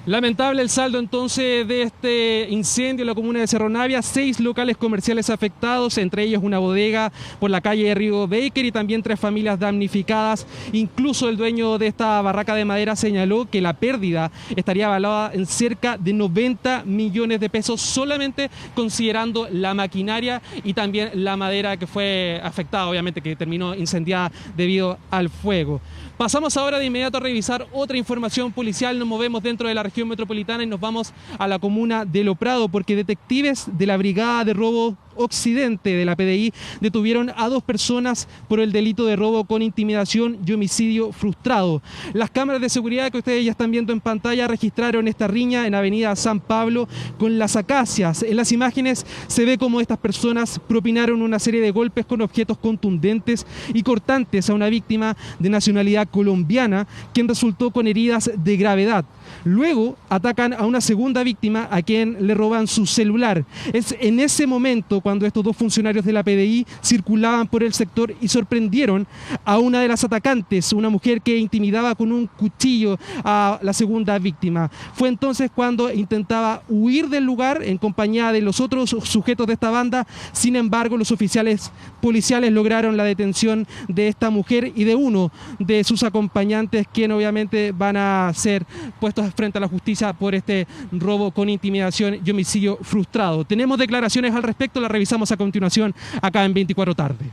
Lamentable el saldo entonces de este incendio en la comuna de Cerro Navia. 6 locales comerciales afectados, entre ellos una bodega por la calle de Río Baker y también 3 familias damnificadas. Incluso el dueño de esta barraca de madera señaló que la pérdida estaría evaluada en cerca de 90 millones de pesos, solamente considerando la maquinaria y también la madera que fue afectada, obviamente que terminó incendiada debido al fuego. Pasamos ahora de inmediato a revisar otra información policial. Nos movemos dentro de la región metropolitana y nos vamos a la comuna de Lo Prado, porque detectives de la Brigada de Robo Occidente de la PDI detuvieron a 2 personas por el delito de robo con intimidación y homicidio frustrado. Las cámaras de seguridad que ustedes ya están viendo en pantalla registraron esta riña en Avenida San Pablo con Las Acacias. En las imágenes se ve cómo estas personas propinaron una serie de golpes con objetos contundentes y cortantes a una víctima de nacionalidad colombiana, quien resultó con heridas de gravedad. Luego atacan a una segunda víctima a quien le roban su celular. Es en ese momento cuando estos 2 funcionarios de la PDI circulaban por el sector y sorprendieron a una de las atacantes, una mujer que intimidaba con un cuchillo a la segunda víctima. Fue entonces cuando intentaba huir del lugar en compañía de los otros sujetos de esta banda. Sin embargo, los oficiales policiales lograron la detención de esta mujer y de uno de sus acompañantes, quien obviamente van a ser puestos frente a la justicia por este robo con intimidación y homicidio frustrado. Tenemos declaraciones al respecto, las revisamos a continuación acá en 24 tarde.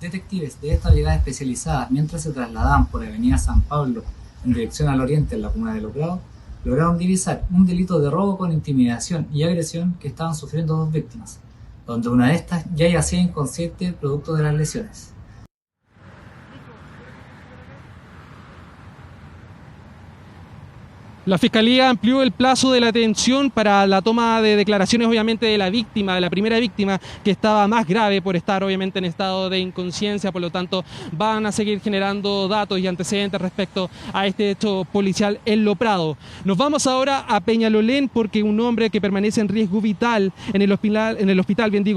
Detectives de esta brigada especializada, mientras se trasladaban por Avenida San Pablo en dirección al oriente en la comuna de Lo Prado, lograron divisar un delito de robo con intimidación y agresión que estaban sufriendo 2 víctimas, donde una de estas ya yacía inconsciente producto de las lesiones. La Fiscalía amplió el plazo de la detención para la toma de declaraciones, obviamente, de la víctima, de la primera víctima, que estaba más grave por estar, obviamente, en estado de inconsciencia. Por lo tanto, van a seguir generando datos y antecedentes respecto a este hecho policial en Lo Prado. Nos vamos ahora a Peñalolén, porque un hombre que permanece en riesgo vital en el hospital,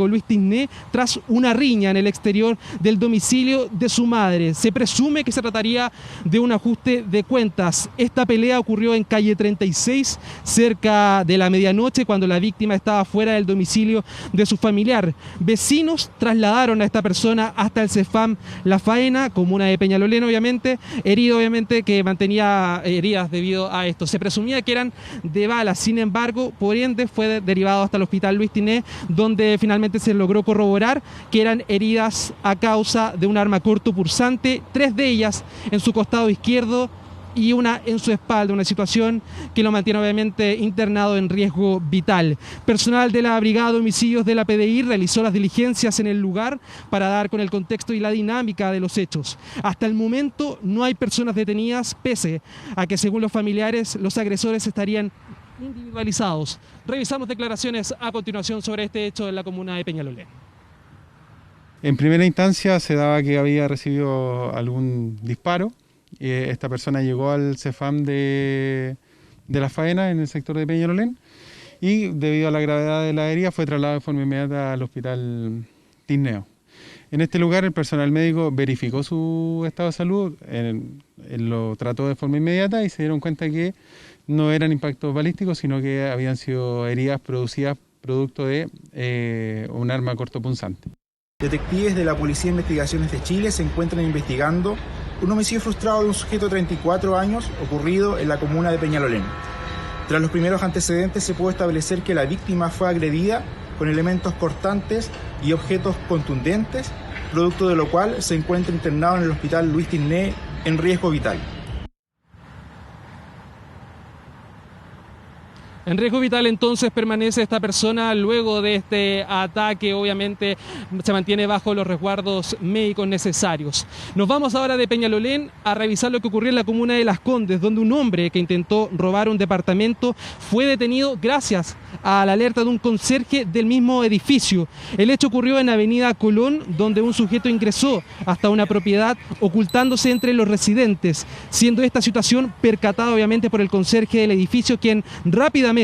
Luis Tisné, tras una riña en el exterior del domicilio de su madre. Se presume que se trataría de un ajuste de cuentas. Esta pelea ocurrió en calle 36, cerca de la medianoche, cuando la víctima estaba fuera del domicilio de su familiar. Vecinos trasladaron a esta persona hasta el CEFAM La Faena, comuna de Peñalolén, obviamente, herido, obviamente, que mantenía heridas debido a esto. Se presumía que eran de balas, sin embargo, por ende fue derivado hasta el hospital Luis Tisné, donde finalmente se logró corroborar que eran heridas a causa de un arma cortopunzante, 3 de ellas en su costado izquierdo y una en su espalda, una situación que lo mantiene obviamente internado en riesgo vital. Personal de la Brigada de Homicidios de la PDI realizó las diligencias en el lugar para dar con el contexto y la dinámica de los hechos. Hasta el momento no hay personas detenidas, pese a que, según los familiares, los agresores estarían individualizados. Revisamos declaraciones a continuación sobre este hecho en la comuna de Peñalolén. En primera instancia se daba que había recibido algún disparo. Esta persona llegó al CEFAM de La Faena, en el sector de Peñalolén, y debido a la gravedad de la herida fue trasladado de forma inmediata al hospital Tisneo. En este lugar el personal médico verificó su estado de salud, lo trató de forma inmediata y se dieron cuenta que no eran impactos balísticos, sino que habían sido heridas producidas producto de un arma cortopunzante. Detectives de la Policía de Investigaciones de Chile se encuentran investigando un homicidio frustrado de un sujeto de 34 años ocurrido en la comuna de Peñalolén. Tras los primeros antecedentes se pudo establecer que la víctima fue agredida con elementos cortantes y objetos contundentes, producto de lo cual se encuentra internado en el hospital Luis Tisné en riesgo vital. En riesgo vital entonces permanece esta persona luego de este ataque. Obviamente se mantiene bajo los resguardos médicos necesarios. Nos vamos ahora de Peñalolén a revisar lo que ocurrió en la comuna de Las Condes, donde un hombre que intentó robar un departamento fue detenido gracias a la alerta de un conserje del mismo edificio. El hecho ocurrió en Avenida Colón, donde un sujeto ingresó hasta una propiedad ocultándose entre los residentes, siendo esta situación percatada obviamente por el conserje del edificio, quien rápidamente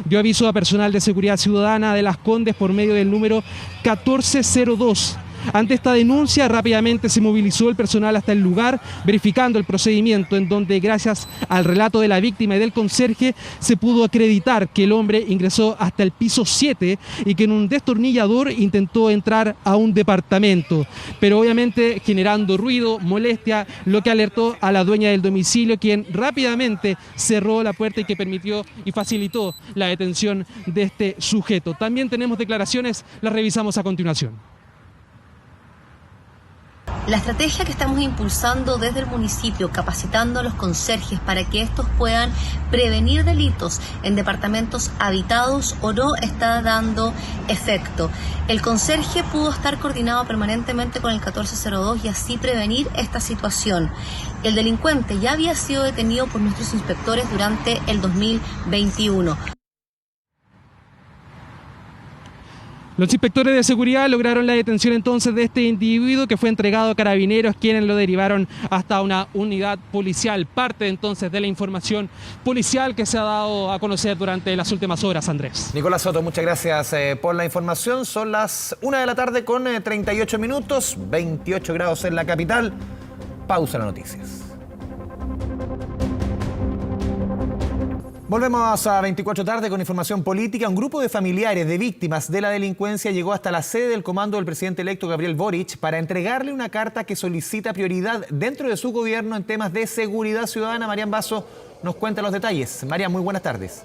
dio aviso a personal de seguridad ciudadana de Las Condes por medio del número 1402. Ante esta denuncia, rápidamente se movilizó el personal hasta el lugar, verificando el procedimiento, en donde, gracias al relato de la víctima y del conserje, se pudo acreditar que el hombre ingresó hasta el piso 7 y que en un destornillador intentó entrar a un departamento, pero obviamente generando ruido, molestia, lo que alertó a la dueña del domicilio, quien rápidamente cerró la puerta y que permitió y facilitó la detención de este sujeto. También tenemos declaraciones, las revisamos a continuación. La estrategia que estamos impulsando desde el municipio, capacitando a los conserjes para que estos puedan prevenir delitos en departamentos habitados o no, está dando efecto. El conserje pudo estar coordinado permanentemente con el 1402 y así prevenir esta situación. El delincuente ya había sido detenido por nuestros inspectores durante el 2021. Los inspectores de seguridad lograron la detención entonces de este individuo, que fue entregado a Carabineros, quienes lo derivaron hasta una unidad policial. Parte entonces de la información policial que se ha dado a conocer durante las últimas horas, Andrés. Nicolás Soto, muchas gracias por la información. Son las 1 de la tarde con 38 minutos, 28 grados en la capital. Pausa las noticias. Volvemos a 24 tarde con información política. Un grupo de familiares de víctimas de la delincuencia llegó hasta la sede del comando del presidente electo Gabriel Boric para entregarle una carta que solicita prioridad dentro de su gobierno en temas de seguridad ciudadana. Marian Basso nos cuenta los detalles. Marian, muy buenas tardes.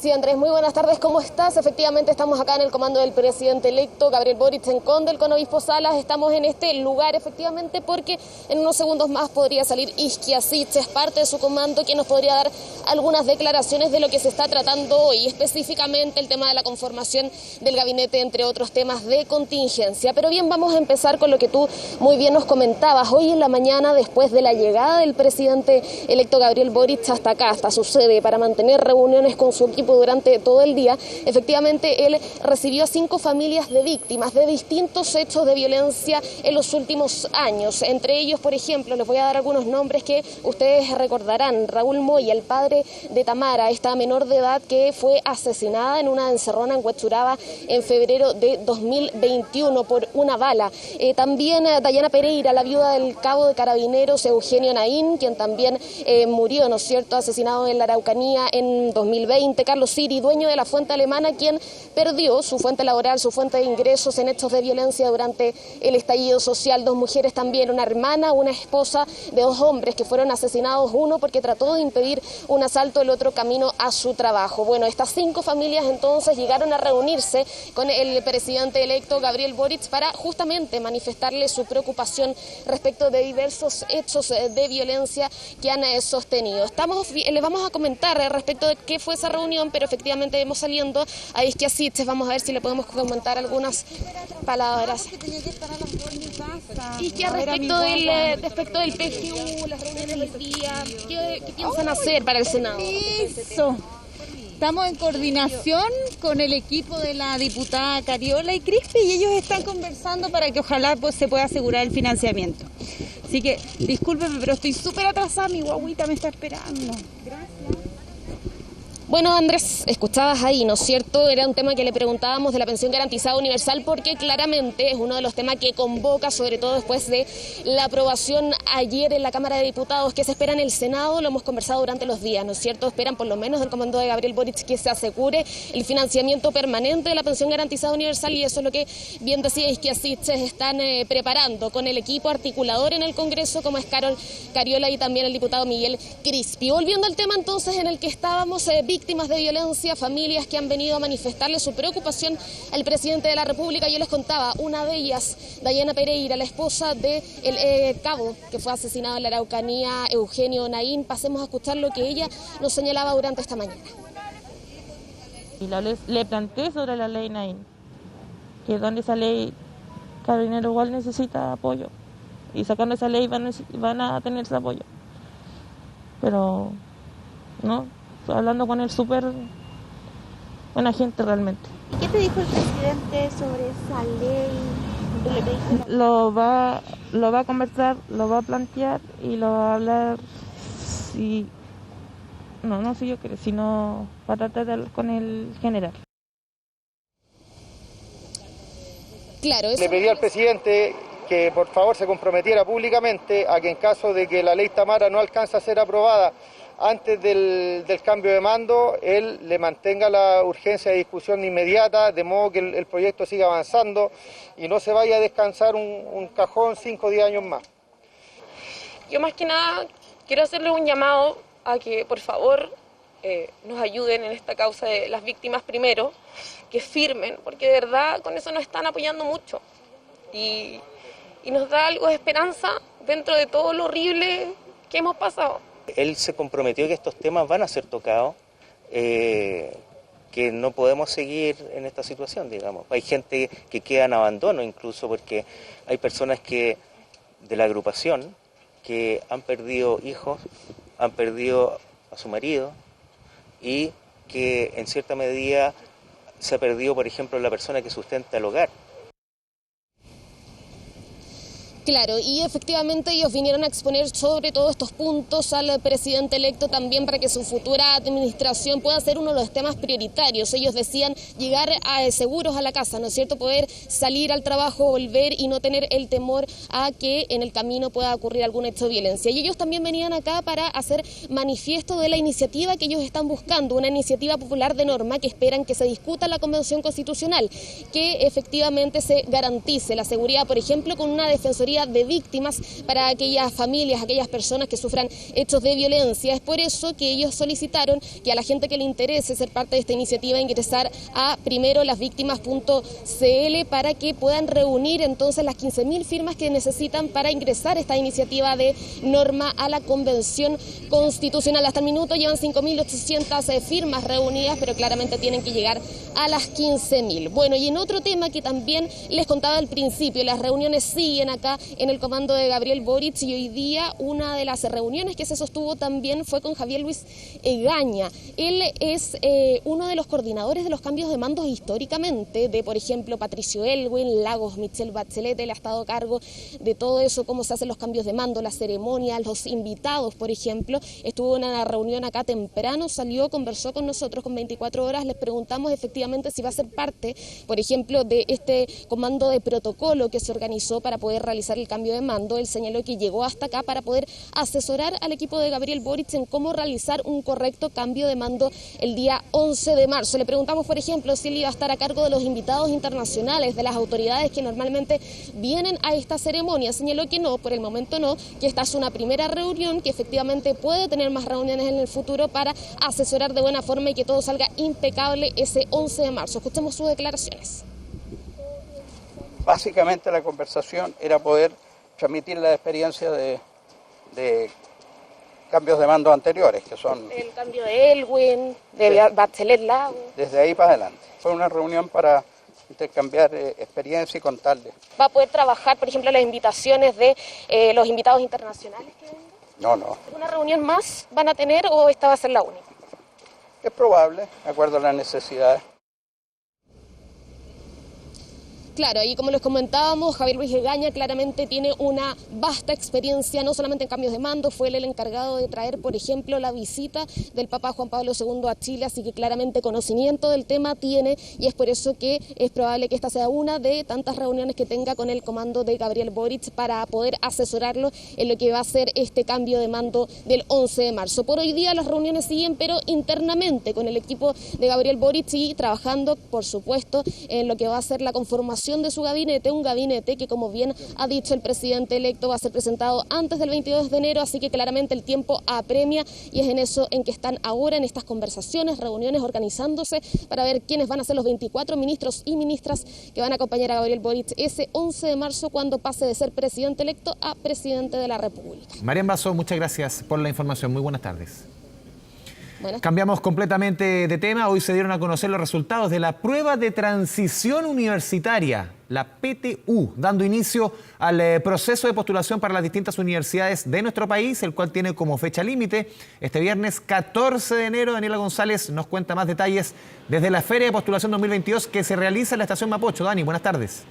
Sí, Andrés, muy buenas tardes, ¿cómo estás? Efectivamente estamos acá en el comando del presidente electo, Gabriel Boric, en Condel, con Obispo Salas. Estamos en este lugar, efectivamente, porque en unos segundos más podría salir Isquia Siches, parte de su comando, quien nos podría dar algunas declaraciones de lo que se está tratando hoy, específicamente el tema de la conformación del gabinete, entre otros temas de contingencia. Pero bien, vamos a empezar con lo que tú muy bien nos comentabas. Hoy en la mañana, después de la llegada del presidente electo Gabriel Boric hasta acá, hasta su sede, para mantener reuniones con su equipo durante todo el día, efectivamente él recibió a 5 familias de víctimas de distintos hechos de violencia en los últimos años. Entre ellos, por ejemplo, les voy a dar algunos nombres que ustedes recordarán. Raúl Moya, el padre de Tamara, esta menor de edad que fue asesinada en una encerrona en Huechuraba en febrero de 2021 por una bala. También Dayana Pereira, la viuda del cabo de Carabineros Eugenio Naín, quien también murió, ¿no es cierto?, asesinado en la Araucanía en 2020. Carlos Siri, dueño de la fuente alemana, quien perdió su fuente laboral, su fuente de ingresos en hechos de violencia durante el estallido social. 2 mujeres también, una hermana, una esposa de 2 hombres que fueron asesinados, uno porque trató de impedir un asalto, el otro camino a su trabajo. Bueno, estas 5 familias entonces llegaron a reunirse con el presidente electo Gabriel Boric para justamente manifestarle su preocupación respecto de diversos hechos de violencia que han sostenido. Les vamos a comentar respecto de qué fue esa reunión, pero efectivamente vemos saliendo a Isquia Siches. Vamos a ver si le podemos comentar algunas palabras. Isquia, respecto del PGU, las reuniones del día, ¿qué piensan hacer para el Senado? Eso. Estamos en coordinación con el equipo de la diputada Cariola y Crispi y ellos están conversando para que ojalá se pueda asegurar el financiamiento. Así que discúlpeme, pero estoy súper atrasada, mi guaguita me está esperando. Gracias. Bueno, Andrés, escuchabas ahí, ¿no es cierto? Era un tema que le preguntábamos de la pensión garantizada universal porque claramente es uno de los temas que convoca, sobre todo después de la aprobación ayer en la Cámara de Diputados, que se espera en el Senado. Lo hemos conversado durante los días, ¿no es cierto? Esperan por lo menos del comando de Gabriel Boric que se asegure el financiamiento permanente de la pensión garantizada universal, y eso es lo que, bien decía Isquia Siches, están preparando con el equipo articulador en el Congreso, como es Cariola y también el diputado Miguel Crispi. Volviendo al tema entonces en el que estábamos, víctimas de violencia, familias que han venido a manifestarle su preocupación al presidente de la República. Yo les contaba, una de ellas, Dayana Pereira, la esposa del cabo que fue asesinado en la Araucanía, Eugenio Naín. Pasemos a escuchar lo que ella nos señalaba durante esta mañana. Y le planteé sobre la ley Naín, que donde esa ley Carabineros igual necesita apoyo, y sacando esa ley van a tener ese apoyo, pero no. Hablando con él, súper buena gente realmente. ¿Y qué te dijo el presidente sobre esa ley? Lo va a conversar, lo va a plantear y lo va a hablar, no sé yo creo, sino para tratar de hablar con el general. Claro, Le pedí al presidente que por favor se comprometiera públicamente a que en caso de que la ley Tamara no alcance a ser aprobada antes del cambio de mando, él le mantenga la urgencia de discusión inmediata, de modo que el proyecto siga avanzando y no se vaya a descansar un cajón 5 o 10 años más. Yo más que nada quiero hacerle un llamado a que por favor nos ayuden en esta causa de las víctimas primero, que firmen, porque de verdad con eso nos están apoyando mucho y nos da algo de esperanza dentro de todo lo horrible que hemos pasado. Él se comprometió que estos temas van a ser tocados, que no podemos seguir en esta situación, digamos. Hay gente que queda en abandono incluso porque hay personas de la agrupación que han perdido hijos, han perdido a su marido y que en cierta medida se ha perdido, por ejemplo, la persona que sustenta el hogar. Claro, y efectivamente ellos vinieron a exponer sobre todos estos puntos al presidente electo también para que su futura administración pueda ser uno de los temas prioritarios. Ellos decían llegar seguros a la casa, ¿no es cierto? Poder salir al trabajo, volver y no tener el temor a que en el camino pueda ocurrir algún hecho de violencia. Y ellos también venían acá para hacer manifiesto de la iniciativa que ellos están buscando, una iniciativa popular de norma que esperan que se discuta en la Convención Constitucional, que efectivamente se garantice la seguridad, por ejemplo, con una defensoría garantía de víctimas para aquellas familias, aquellas personas que sufran hechos de violencia. Es por eso que ellos solicitaron que a la gente que le interese ser parte de esta iniciativa ingresar a primerolasvictimas.cl para que puedan reunir entonces las 15.000 firmas que necesitan para ingresar esta iniciativa de norma a la Convención Constitucional. Hasta el minuto llevan 5.800 firmas reunidas, pero claramente tienen que llegar a las 15.000. Bueno, y en otro tema que también les contaba al principio, las reuniones siguen acá en el comando de Gabriel Boric, y hoy día una de las reuniones que se sostuvo también fue con Javier Luis Egaña. Él es uno de los coordinadores de los cambios de mandos históricamente, de por ejemplo Patricio Aylwin, Lagos, Michelle Bachelet. Él ha estado a cargo de todo eso, cómo se hacen los cambios de mando, las ceremonias, los invitados, por ejemplo. Estuvo en una reunión acá temprano, salió, conversó con nosotros con 24 horas, les preguntamos efectivamente si va a ser parte, por ejemplo, de este comando de protocolo que se organizó para poder realizar el cambio de mando. Él señaló que llegó hasta acá para poder asesorar al equipo de Gabriel Boric en cómo realizar un correcto cambio de mando el día 11 de marzo. Le preguntamos, por ejemplo, si él iba a estar a cargo de los invitados internacionales, de las autoridades que normalmente vienen a esta ceremonia. Señaló que no, por el momento no, que esta es una primera reunión, que efectivamente puede tener más reuniones en el futuro para asesorar de buena forma y que todo salga impecable ese 11 de marzo. Escuchemos sus declaraciones. Básicamente la conversación era poder transmitir la experiencia de cambios de mando anteriores, que son... El cambio de Aylwin, de Bachelet Lagos. Desde ahí para adelante. Fue una reunión para intercambiar experiencia y contarles. ¿Va a poder trabajar, por ejemplo, las invitaciones de los invitados internacionales que vengan? No. ¿Una reunión más van a tener o esta va a ser la única? Es probable, de acuerdo a las necesidades. Claro, y como les comentábamos, Javier Luis Egaña claramente tiene una vasta experiencia, no solamente en cambios de mando, fue él el encargado de traer, por ejemplo, la visita del Papa Juan Pablo II a Chile, así que claramente conocimiento del tema tiene, y es por eso que es probable que esta sea una de tantas reuniones que tenga con el comando de Gabriel Boric para poder asesorarlo en lo que va a ser este cambio de mando del 11 de marzo. Por hoy día las reuniones siguen, pero internamente con el equipo de Gabriel Boric y trabajando, por supuesto, en lo que va a ser la conformación de su gabinete, un gabinete que, como bien ha dicho el presidente electo, va a ser presentado antes del 22 de enero, así que claramente el tiempo apremia y es en eso en que están ahora, en estas conversaciones, reuniones, organizándose para ver quiénes van a ser los 24 ministros y ministras que van a acompañar a Gabriel Boric ese 11 de marzo cuando pase de ser presidente electo a presidente de la República. Marian Basso, muchas gracias por la información. Muy buenas tardes. Cambiamos completamente de tema. Hoy se dieron a conocer los resultados de la prueba de transición universitaria, la PTU, dando inicio al proceso de postulación para las distintas universidades de nuestro país, el cual tiene como fecha límite este viernes 14 de enero. Daniela González nos cuenta más detalles desde la Feria de Postulación 2022 que se realiza en la Estación Mapocho. Dani, buenas tardes.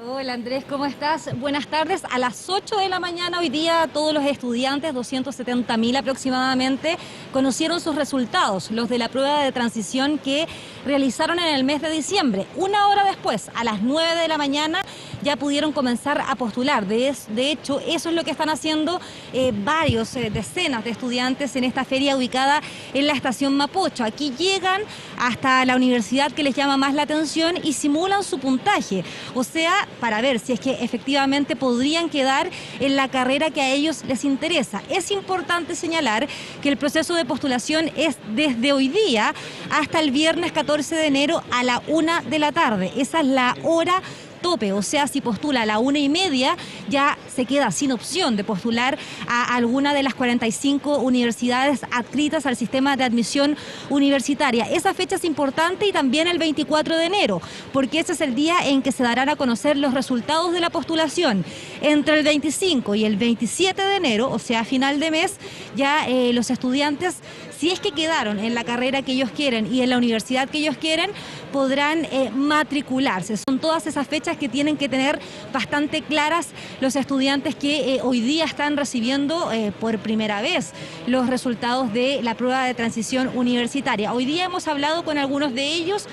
Hola Andrés, ¿cómo estás? Buenas tardes. A las 8 de la mañana hoy día todos los estudiantes, 270.000 aproximadamente, conocieron sus resultados, los de la prueba de transición que realizaron en el mes de diciembre. Una hora después, a las 9 de la mañana, ya pudieron comenzar a postular. De hecho, eso es lo que están haciendo decenas de estudiantes en esta feria ubicada en la Estación Mapocho. Aquí llegan hasta la universidad que les llama más la atención y simulan su puntaje. O sea, para ver si es que efectivamente podrían quedar en la carrera que a ellos les interesa. Es importante señalar que el proceso de postulación es desde hoy día hasta el viernes 14 de enero a la 1 de la tarde. Esa es la hora tope, o sea, si postula a la 1:30 ya se queda sin opción de postular a alguna de las 45 universidades adscritas al sistema de admisión universitaria. Esa fecha es importante y también el 24 de enero, porque ese es el día en que se darán a conocer los resultados de la postulación. Entre el 25 y el 27 de enero, o sea, a final de mes, ya los estudiantes, si es que quedaron en la carrera que ellos quieren y en la universidad que ellos quieren, podrán matricularse. Son todas esas fechas que tienen que tener bastante claras los estudiantes que hoy día están recibiendo por primera vez los resultados de la prueba de transición universitaria. Hoy día hemos hablado con algunos de ellos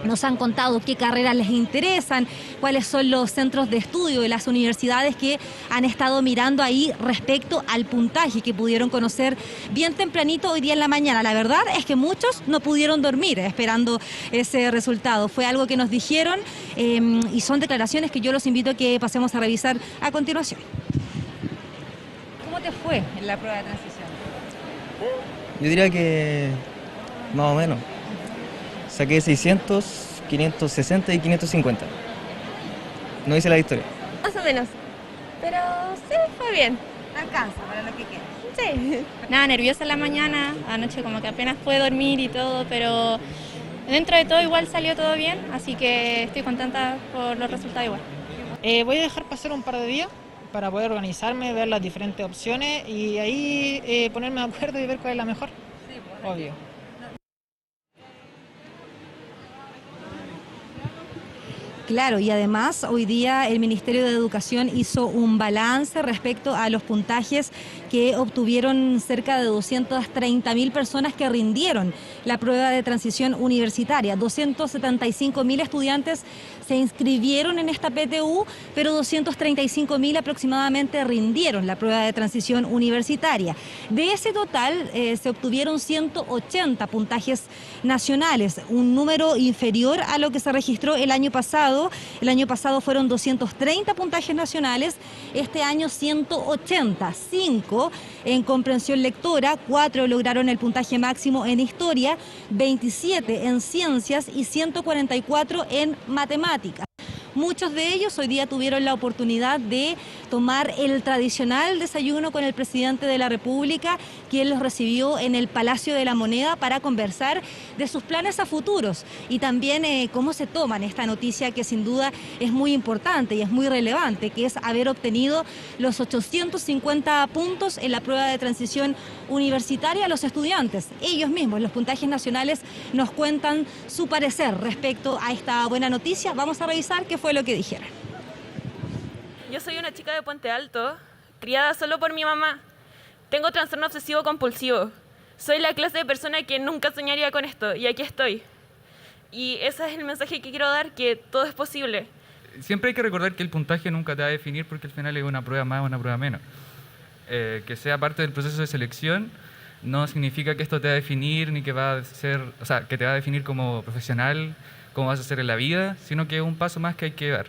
Nos han contado qué carreras les interesan, cuáles son los centros de estudio de las universidades que han estado mirando ahí respecto al puntaje que pudieron conocer bien tempranito hoy día en la mañana. La verdad es que muchos no pudieron dormir esperando ese resultado. Fue algo que nos dijeron y son declaraciones que yo los invito a que pasemos a revisar a continuación. ¿Cómo te fue en la prueba de transición? Yo diría que más o menos. Saqué 600, 560 y 550. No hice la victoria. Más o menos. Pero sí, fue bien. Alcanza para lo que quieras. Sí. Nada, nerviosa en la mañana. Anoche como que apenas pude dormir y todo, pero dentro de todo igual salió todo bien. Así que estoy contenta por los resultados igual. Voy a dejar pasar un par de días para poder organizarme, ver las diferentes opciones y ahí ponerme de acuerdo y ver cuál es la mejor. Sí, obvio. Claro, y además hoy día el Ministerio de Educación hizo un balance respecto a los puntajes que obtuvieron cerca de 230.000 personas que rindieron la prueba de transición universitaria. 275.000 estudiantes se inscribieron en esta PTU, pero 235.000 aproximadamente rindieron la prueba de transición universitaria. De ese total se obtuvieron 180 puntajes nacionales, un número inferior a lo que se registró el año pasado. El año pasado fueron 230 puntajes nacionales, este año 180, 5 en comprensión lectora, 4 lograron el puntaje máximo en historia, 27 en ciencias y 144 en matemáticas. Muchos de ellos hoy día tuvieron la oportunidad de tomar el tradicional desayuno con el presidente de la República, quien los recibió en el Palacio de la Moneda para conversar de sus planes a futuros y también cómo se toman esta noticia que sin duda es muy importante y es muy relevante, que es haber obtenido los 850 puntos en la prueba de transición universitaria. Los estudiantes, ellos mismos, los puntajes nacionales, nos cuentan su parecer respecto a esta buena noticia. Vamos a revisar qué fue lo que dijeron. Yo soy una chica de Puente Alto, criada solo por mi mamá. Tengo trastorno obsesivo compulsivo. Soy la clase de persona que nunca soñaría con esto y aquí estoy. Y ese es el mensaje que quiero dar, que todo es posible. Siempre hay que recordar que el puntaje nunca te va a definir porque al final es una prueba más o una prueba menos. Que sea parte del proceso de selección no significa que esto te va a definir ni que va a ser, o sea, que te va a definir como profesional, cómo vas a hacer en la vida, sino que es un paso más que hay que dar.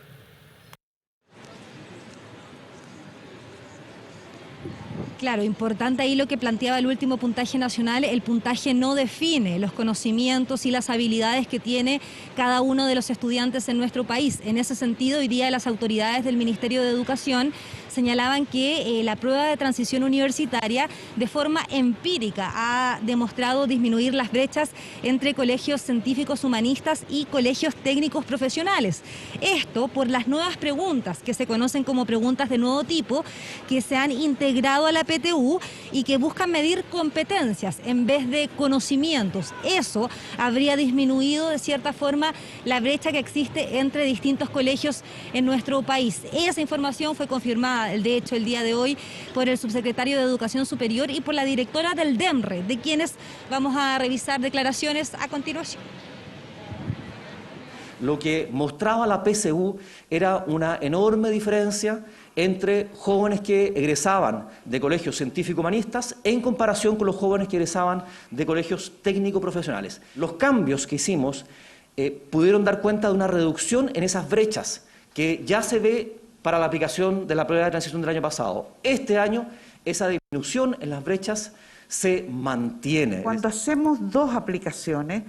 Claro, importante ahí lo que planteaba el último puntaje nacional. El puntaje no define los conocimientos y las habilidades que tiene cada uno de los estudiantes en nuestro país. En ese sentido, hoy día las autoridades del Ministerio de Educación señalaban que la prueba de transición universitaria de forma empírica ha demostrado disminuir las brechas entre colegios científicos humanistas y colegios técnicos profesionales. Esto por las nuevas preguntas que se conocen como preguntas de nuevo tipo que se han integrado a la PTU y que buscan medir competencias en vez de conocimientos. Eso habría disminuido de cierta forma la brecha que existe entre distintos colegios en nuestro país. Esa información fue confirmada, de hecho, el día de hoy por el subsecretario de Educación Superior y por la directora del DEMRE, de quienes vamos a revisar declaraciones a continuación. Lo que mostraba la PSU era una enorme diferencia entre jóvenes que egresaban de colegios científico-humanistas en comparación con los jóvenes que egresaban de colegios técnico-profesionales. Los cambios que hicimos pudieron dar cuenta de una reducción en esas brechas que ya se ve para la aplicación de la prueba de transición del año pasado. Este año, esa disminución en las brechas se mantiene. Cuando hacemos dos aplicaciones,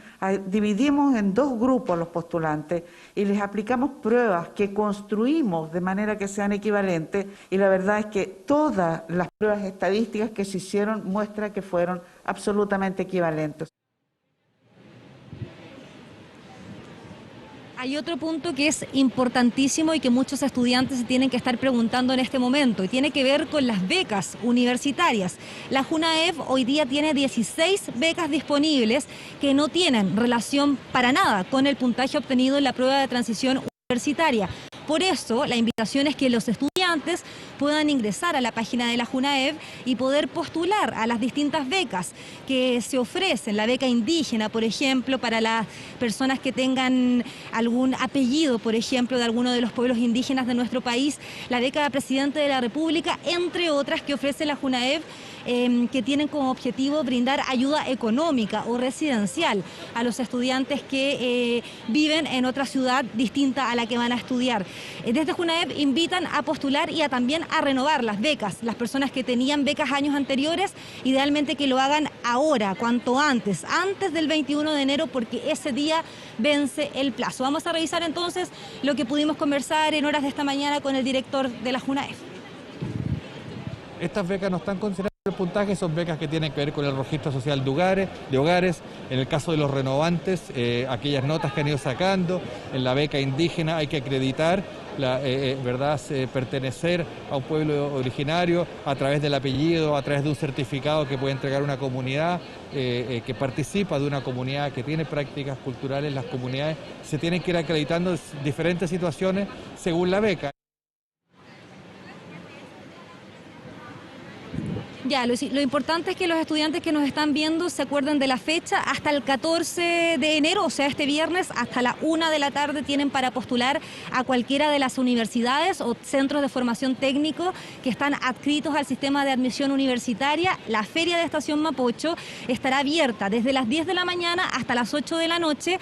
dividimos en dos grupos los postulantes y les aplicamos pruebas que construimos de manera que sean equivalentes, y la verdad es que todas las pruebas estadísticas que se hicieron muestran que fueron absolutamente equivalentes. Hay otro punto que es importantísimo y que muchos estudiantes se tienen que estar preguntando en este momento, y tiene que ver con las becas universitarias. La JUNAEV hoy día tiene 16 becas disponibles que no tienen relación para nada con el puntaje obtenido en la prueba de transición universitaria. Por eso, la invitación es que los estudiantes puedan ingresar a la página de la Junaev y poder postular a las distintas becas que se ofrecen. La beca indígena, por ejemplo, para las personas que tengan algún apellido, por ejemplo, de alguno de los pueblos indígenas de nuestro país, la beca de Presidente de la República, entre otras que ofrece la Junaev, que tienen como objetivo brindar ayuda económica o residencial a los estudiantes que viven en otra ciudad distinta a la que van a estudiar. Desde Junaev invitan a postular y también a renovar las becas. Las personas que tenían becas años anteriores, idealmente que lo hagan ahora, cuanto antes del 21 de enero, porque ese día vence el plazo. Vamos a revisar entonces lo que pudimos conversar en horas de esta mañana con el director de la Junaev. Estas becas no están consideradas el puntaje, son becas que tienen que ver con el registro social de hogares. En el caso de los renovantes, aquellas notas que han ido sacando. En la beca indígena hay que acreditar pertenecer a un pueblo originario a través del apellido, a través de un certificado que puede entregar una comunidad que participa de una comunidad que tiene prácticas culturales. Las comunidades se tienen que ir acreditando diferentes situaciones según la beca. Ya, lo importante es que los estudiantes que nos están viendo se acuerden de la fecha. Hasta el 14 de enero, o sea, este viernes, hasta la 1 de la tarde tienen para postular a cualquiera de las universidades o centros de formación técnico que están adscritos al sistema de admisión universitaria. La Feria de Estación Mapocho estará abierta desde las 10 de la mañana hasta las 8 de la noche.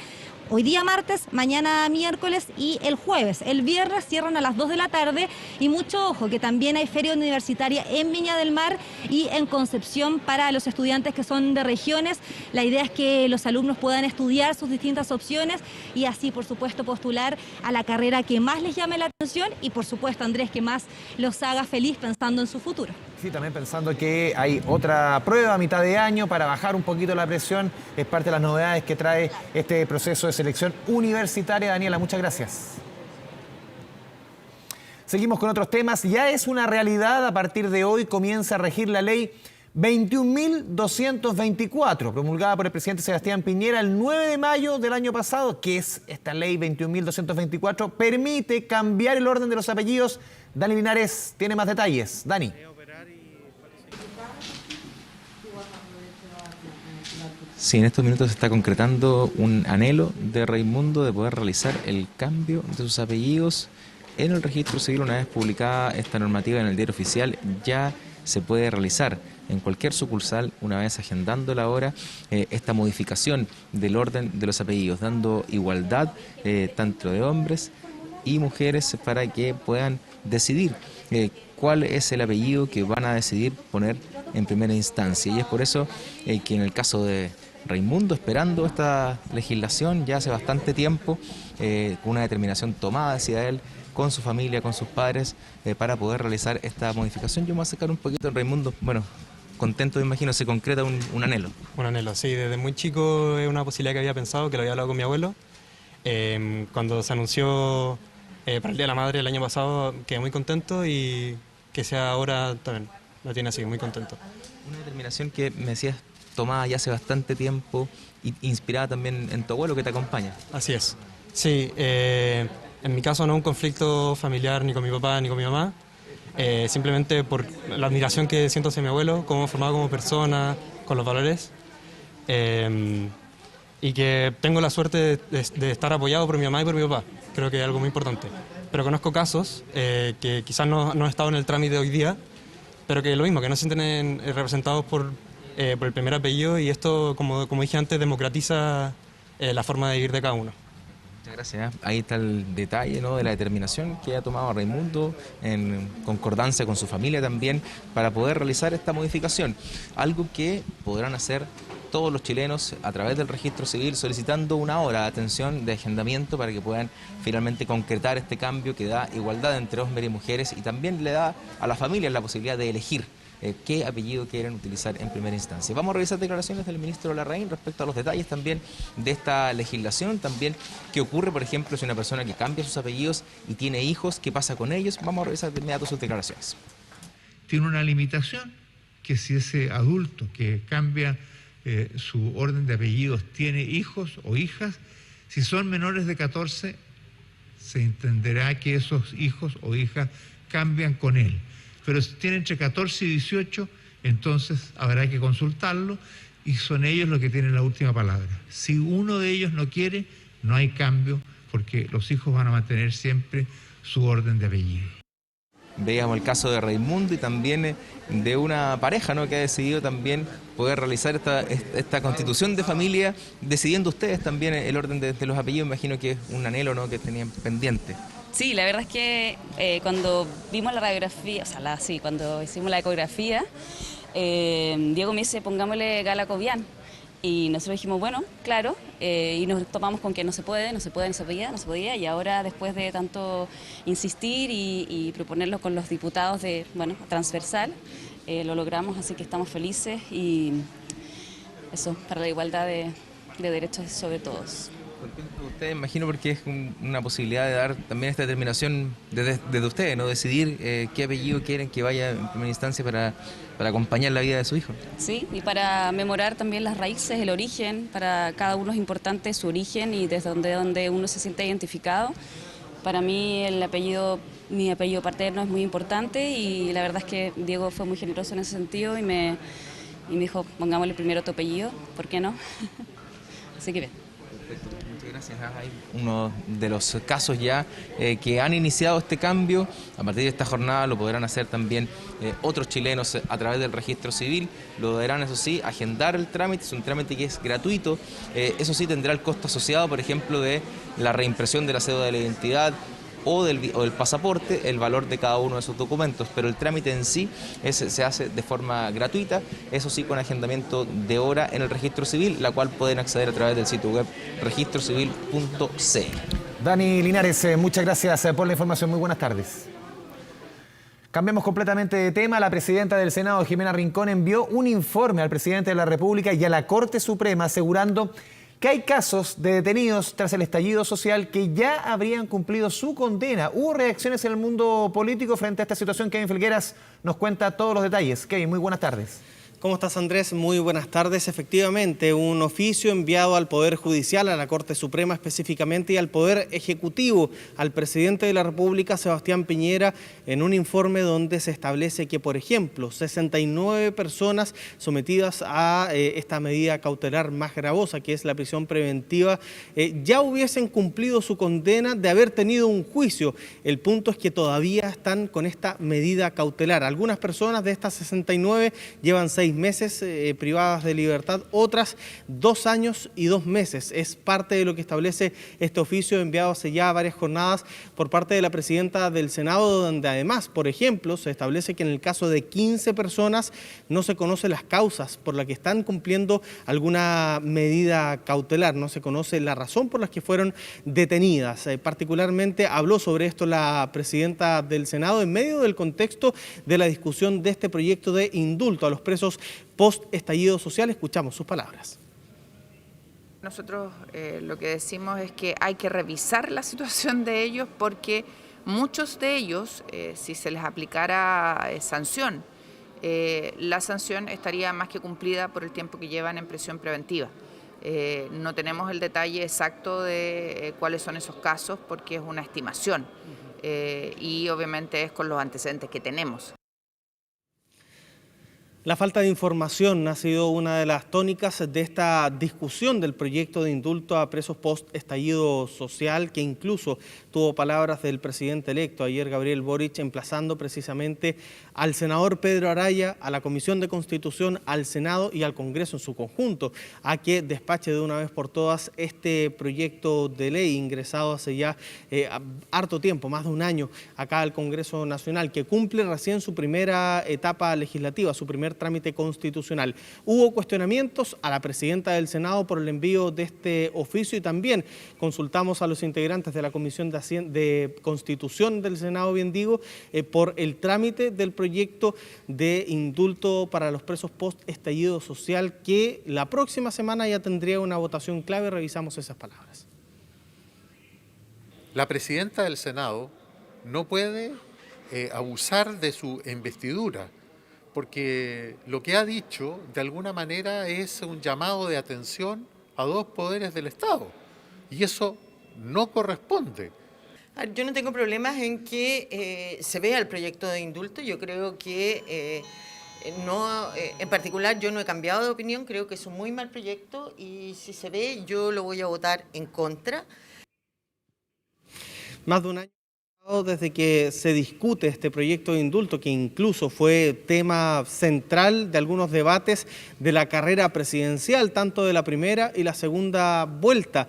Hoy día martes, mañana miércoles y el jueves. El viernes cierran a las 2 de la tarde y mucho ojo que también hay feria universitaria en Viña del Mar y en Concepción para los estudiantes que son de regiones. La idea es que los alumnos puedan estudiar sus distintas opciones y así, por supuesto, postular a la carrera que más les llame la atención y, por supuesto, Andrés, que más los haga feliz pensando en su futuro. Sí, también pensando que hay otra prueba a mitad de año para bajar un poquito la presión. Es parte de las novedades que trae este proceso de selección universitaria. Daniela, muchas gracias. Seguimos con otros temas. Ya es una realidad. A partir de hoy comienza a regir la ley 21.224, promulgada por el presidente Sebastián Piñera el 9 de mayo del año pasado, que es esta ley 21.224, permite cambiar el orden de los apellidos. Dani Linares tiene más detalles. Dani. Sí, en estos minutos se está concretando un anhelo de Raimundo de poder realizar el cambio de sus apellidos en el registro civil. Una vez publicada esta normativa en el diario oficial, ya se puede realizar en cualquier sucursal, una vez agendando la hora, esta modificación del orden de los apellidos, dando igualdad tanto de hombres y mujeres para que puedan decidir cuál es el apellido que van a decidir poner en primera instancia. Y es por eso que en el caso de Raimundo, esperando esta legislación ya hace bastante tiempo, con una determinación tomada, decía él, con su familia, con sus padres, para poder realizar esta modificación. Yo me voy a sacar un poquito de Raimundo. Bueno, contento, me imagino, se concreta un anhelo. Un anhelo, sí. Desde muy chico es una posibilidad que había pensado, que lo había hablado con mi abuelo. Cuando se anunció para el Día de la Madre el año pasado, quedé muy contento y que sea ahora también. Lo tiene así, muy contento. Una determinación que me decías tomada ya hace bastante tiempo y inspirada también en tu abuelo que te acompaña. Así es. Sí, en mi caso no un conflicto familiar ni con mi papá ni con mi mamá, simplemente por la admiración que siento hacia mi abuelo, cómo formado como persona, con los valores, y que tengo la suerte de estar apoyado por mi mamá y por mi papá. Creo que es algo muy importante. Pero conozco casos que quizás no han estado en el trámite hoy día, pero que lo mismo, que no se sienten representados por el primer apellido, y esto, como dije antes, democratiza la forma de vivir de cada uno. Muchas gracias. Ahí está el detalle, ¿no?, de la determinación que ha tomado Raimundo en concordancia con su familia también para poder realizar esta modificación. Algo que podrán hacer todos los chilenos a través del registro civil, solicitando una hora de atención de agendamiento para que puedan finalmente concretar este cambio que da igualdad entre hombres y mujeres y también le da a las familias la posibilidad de elegir qué apellido quieren utilizar en primera instancia. Vamos a revisar declaraciones del ministro Larraín respecto a los detalles también de esta legislación, también qué ocurre, por ejemplo, si una persona que cambia sus apellidos y tiene hijos, qué pasa con ellos. Vamos a revisar de inmediato sus declaraciones. Tiene una limitación, que si ese adulto que cambia su orden de apellidos tiene hijos o hijas, si son menores de 14, se entenderá que esos hijos o hijas cambian con él. pero si tiene entre 14 y 18, entonces habrá que consultarlo y son ellos los que tienen la última palabra. Si uno de ellos no quiere, no hay cambio, porque los hijos van a mantener siempre su orden de apellido. Veíamos el caso de Raimundo y también de una pareja, ¿no?, que ha decidido también poder realizar esta constitución de familia, decidiendo ustedes también el orden de los apellidos. Imagino que es un anhelo, ¿no?, que tenían pendiente. Sí, la verdad es que cuando vimos la radiografía, cuando hicimos la ecografía, Diego me dice, pongámosle Gala Cobian. Y nosotros dijimos, bueno, claro, y nos topamos con que no se podía, y ahora después de tanto insistir y proponerlo con los diputados transversal, lo logramos, así que estamos felices y eso, para la igualdad de derechos sobre todos. Ustedes, imagino, porque es una posibilidad de dar también esta determinación desde ustedes, ¿no?, decidir qué apellido quieren que vaya en primera instancia para acompañar la vida de su hijo. Sí, y para memorar también las raíces, el origen, para cada uno es importante su origen y desde donde uno se siente identificado. Para mí mi apellido paterno es muy importante y la verdad es que Diego fue muy generoso en ese sentido y me dijo, pongámosle primero tu apellido, ¿por qué no? Así que bien. Perfecto, muchas gracias. Hay uno de los casos ya que han iniciado este cambio. A partir de esta jornada lo podrán hacer también otros chilenos a través del registro civil. Lo deberán, eso sí, agendar el trámite. Es un trámite que es gratuito. Eso sí, tendrá el costo asociado, por ejemplo, de la reimpresión de la cédula de la identidad o del pasaporte, el valor de cada uno de esos documentos, pero el trámite en sí se hace de forma gratuita, eso sí, con agendamiento de hora en el registro civil, la cual pueden acceder a través del sitio web registrocivil.cl. Dani Linares, muchas gracias por la información, muy buenas tardes. Cambiamos completamente de tema. La presidenta del Senado, Jimena Rincón, envió un informe al presidente de la República y a la Corte Suprema asegurando que hay casos de detenidos tras el estallido social que ya habrían cumplido su condena. Hubo reacciones en el mundo político frente a esta situación. Kevin Felgueras nos cuenta todos los detalles. Kevin, muy buenas tardes. ¿Cómo estás, Andrés? Muy buenas tardes. Efectivamente, un oficio enviado al Poder Judicial, a la Corte Suprema específicamente, y al Poder Ejecutivo, al presidente de la República, Sebastián Piñera, en un informe donde se establece que, por ejemplo, 69 personas sometidas a esta medida cautelar más gravosa, que es la prisión preventiva, ya hubiesen cumplido su condena de haber tenido un juicio. El punto es que todavía están con esta medida cautelar. Algunas personas de estas 69 llevan 6 meses privadas de libertad, otras 2 años y 2 meses. Es parte de lo que establece este oficio enviado hace ya varias jornadas por parte de la presidenta del Senado, donde además, por ejemplo, se establece que en el caso de 15 personas no se conocen las causas por las que están cumpliendo alguna medida cautelar, no se conoce la razón por la que fueron detenidas. Particularmente habló sobre esto la presidenta del Senado en medio del contexto de la discusión de este proyecto de indulto a los presos post-estallido social. Escuchamos sus palabras. Nosotros lo que decimos es que hay que revisar la situación de ellos porque muchos de ellos, si se les aplicara sanción, la sanción estaría más que cumplida por el tiempo que llevan en prisión preventiva. No tenemos el detalle exacto de cuáles son esos casos porque es una estimación y obviamente es con los antecedentes que tenemos. La falta de información ha sido una de las tónicas de esta discusión del proyecto de indulto a presos post-estallido social, que incluso tuvo palabras del presidente electo ayer, Gabriel Boric, emplazando precisamente al senador Pedro Araya, a la Comisión de Constitución, al Senado y al Congreso en su conjunto, a que despache de una vez por todas este proyecto de ley ingresado hace ya harto tiempo, más de un año, acá al Congreso Nacional, que cumple recién su primera etapa legislativa, su primer trámite constitucional. Hubo cuestionamientos a la presidenta del Senado por el envío de este oficio y también consultamos a los integrantes de la Comisión de Constitución del Senado, bien digo, por el trámite del proyecto de indulto para los presos post-estallido social, que la próxima semana ya tendría una votación clave. Revisamos esas palabras. La presidenta del Senado no puede abusar de su investidura, porque lo que ha dicho de alguna manera es un llamado de atención a 2 poderes del Estado y eso no corresponde. Yo no tengo problemas en que se vea el proyecto de indulto. Yo creo que en particular yo no he cambiado de opinión, creo que es un muy mal proyecto y si se ve yo lo voy a votar en contra. Más de un año desde que se discute este proyecto de indulto, que incluso fue tema central de algunos debates de la carrera presidencial, tanto de la primera y la segunda vuelta,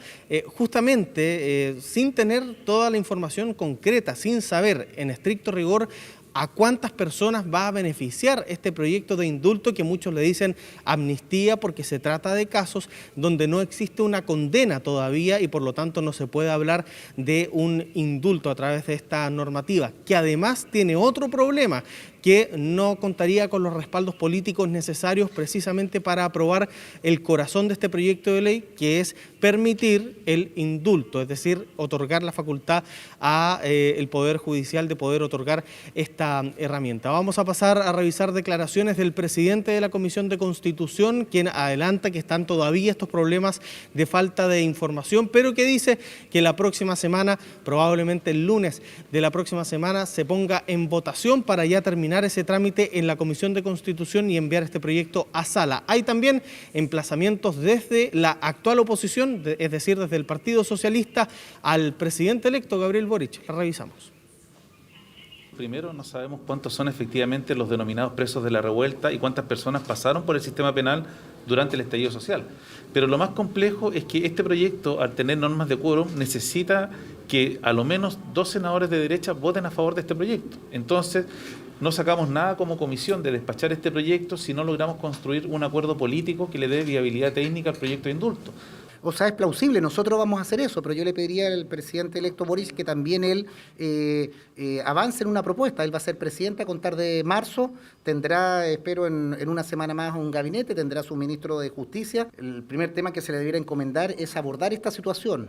justamente sin tener toda la información concreta, sin saber en estricto rigor a cuántas personas va a beneficiar este proyecto de indulto, que muchos le dicen amnistía porque se trata de casos donde no existe una condena todavía y por lo tanto no se puede hablar de un indulto a través de esta normativa, que además tiene otro problema, que no contaría con los respaldos políticos necesarios precisamente para aprobar el corazón de este proyecto de ley, que es permitir el indulto, es decir, otorgar la facultad a el Poder Judicial de poder otorgar esta herramienta. Vamos a pasar a revisar declaraciones del presidente de la Comisión de Constitución, quien adelanta que están todavía estos problemas de falta de información, pero que dice que la próxima semana, probablemente el lunes de la próxima semana, se ponga en votación para ya terminar ese trámite en la Comisión de Constitución y enviar este proyecto a sala. Hay también emplazamientos desde la actual oposición, es decir, desde el Partido Socialista al presidente electo Gabriel Boric. La revisamos. Primero, no sabemos cuántos son efectivamente los denominados presos de la revuelta y cuántas personas pasaron por el sistema penal durante el estallido social. Pero lo más complejo es que este proyecto, al tener normas de quórum, necesita que a lo menos 2 senadores de derecha voten a favor de este proyecto. Entonces, no sacamos nada como comisión de despachar este proyecto si no logramos construir un acuerdo político que le dé viabilidad técnica al proyecto de indulto. O sea, es plausible, nosotros vamos a hacer eso, pero yo le pediría al presidente electo Boric que también él avance en una propuesta. Él va a ser presidente a contar de marzo, tendrá, espero, en una semana más un gabinete, tendrá su ministro de Justicia. El primer tema que se le debiera encomendar es abordar esta situación.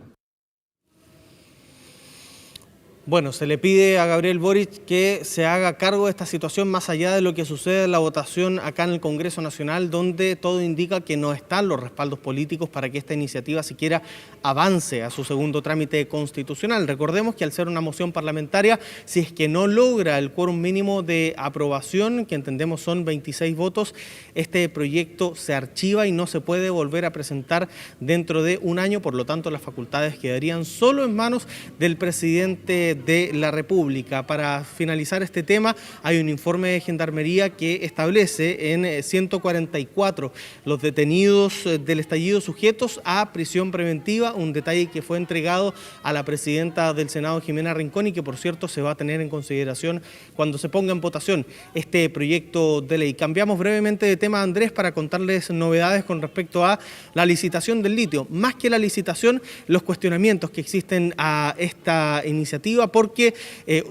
Bueno, se le pide a Gabriel Boric que se haga cargo de esta situación más allá de lo que sucede en la votación acá en el Congreso Nacional, donde todo indica que no están los respaldos políticos para que esta iniciativa siquiera avance a su segundo trámite constitucional. Recordemos que al ser una moción parlamentaria, si es que no logra el quórum mínimo de aprobación, que entendemos son 26 votos, este proyecto se archiva y no se puede volver a presentar dentro de un año, por lo tanto las facultades quedarían solo en manos del presidente de la República. Para finalizar este tema, hay un informe de Gendarmería que establece en 144 los detenidos del estallido sujetos a prisión preventiva, un detalle que fue entregado a la presidenta del Senado, Jimena Rincón, y que por cierto se va a tener en consideración cuando se ponga en votación este proyecto de ley. Cambiamos brevemente de tema, Andrés, para contarles novedades con respecto a la licitación del litio. Más que la licitación, los cuestionamientos que existen a esta iniciativa, porque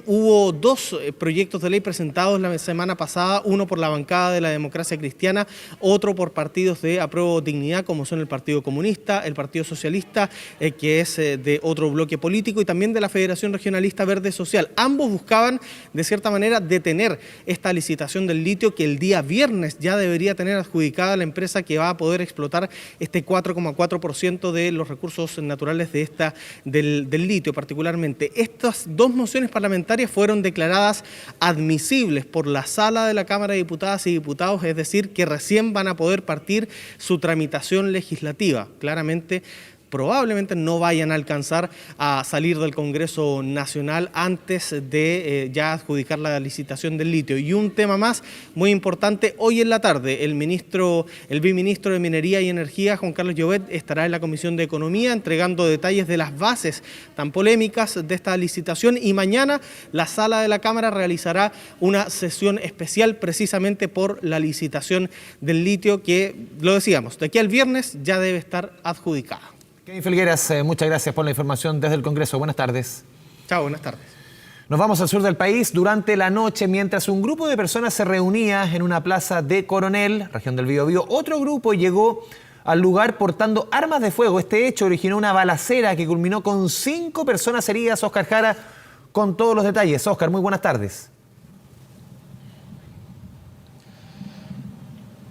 hubo 2 proyectos de ley presentados la semana pasada, uno por la bancada de la Democracia Cristiana, otro por partidos de Apruebo Dignidad, como son el Partido Comunista, el Partido Socialista, que es de otro bloque político, y también de la Federación Regionalista Verde Social. Ambos buscaban, de cierta manera, detener esta licitación del litio, que el día viernes ya debería tener adjudicada la empresa que va a poder explotar este 4,4% de los recursos naturales de del litio particularmente. Estas 2 mociones parlamentarias fueron declaradas admisibles por la Sala de la Cámara de Diputadas y Diputados, es decir, que recién van a poder partir su tramitación legislativa. Claramente, probablemente no vayan a alcanzar a salir del Congreso Nacional antes de ya adjudicar la licitación del litio. Y un tema más muy importante, hoy en la tarde el viceministro de Minería y Energía, Juan Carlos Llobet, estará en la Comisión de Economía entregando detalles de las bases tan polémicas de esta licitación, y mañana la Sala de la Cámara realizará una sesión especial precisamente por la licitación del litio que, lo decíamos, de aquí al viernes ya debe estar adjudicada. Kevin Felgueras, muchas gracias por la información desde el Congreso. Buenas tardes. Chao, buenas tardes. Nos vamos al sur del país. Durante la noche, mientras un grupo de personas se reunía en una plaza de Coronel, región del Biobío, otro grupo llegó al lugar portando armas de fuego. Este hecho originó una balacera que culminó con 5 personas heridas. Óscar Jara con todos los detalles. Óscar, muy buenas tardes.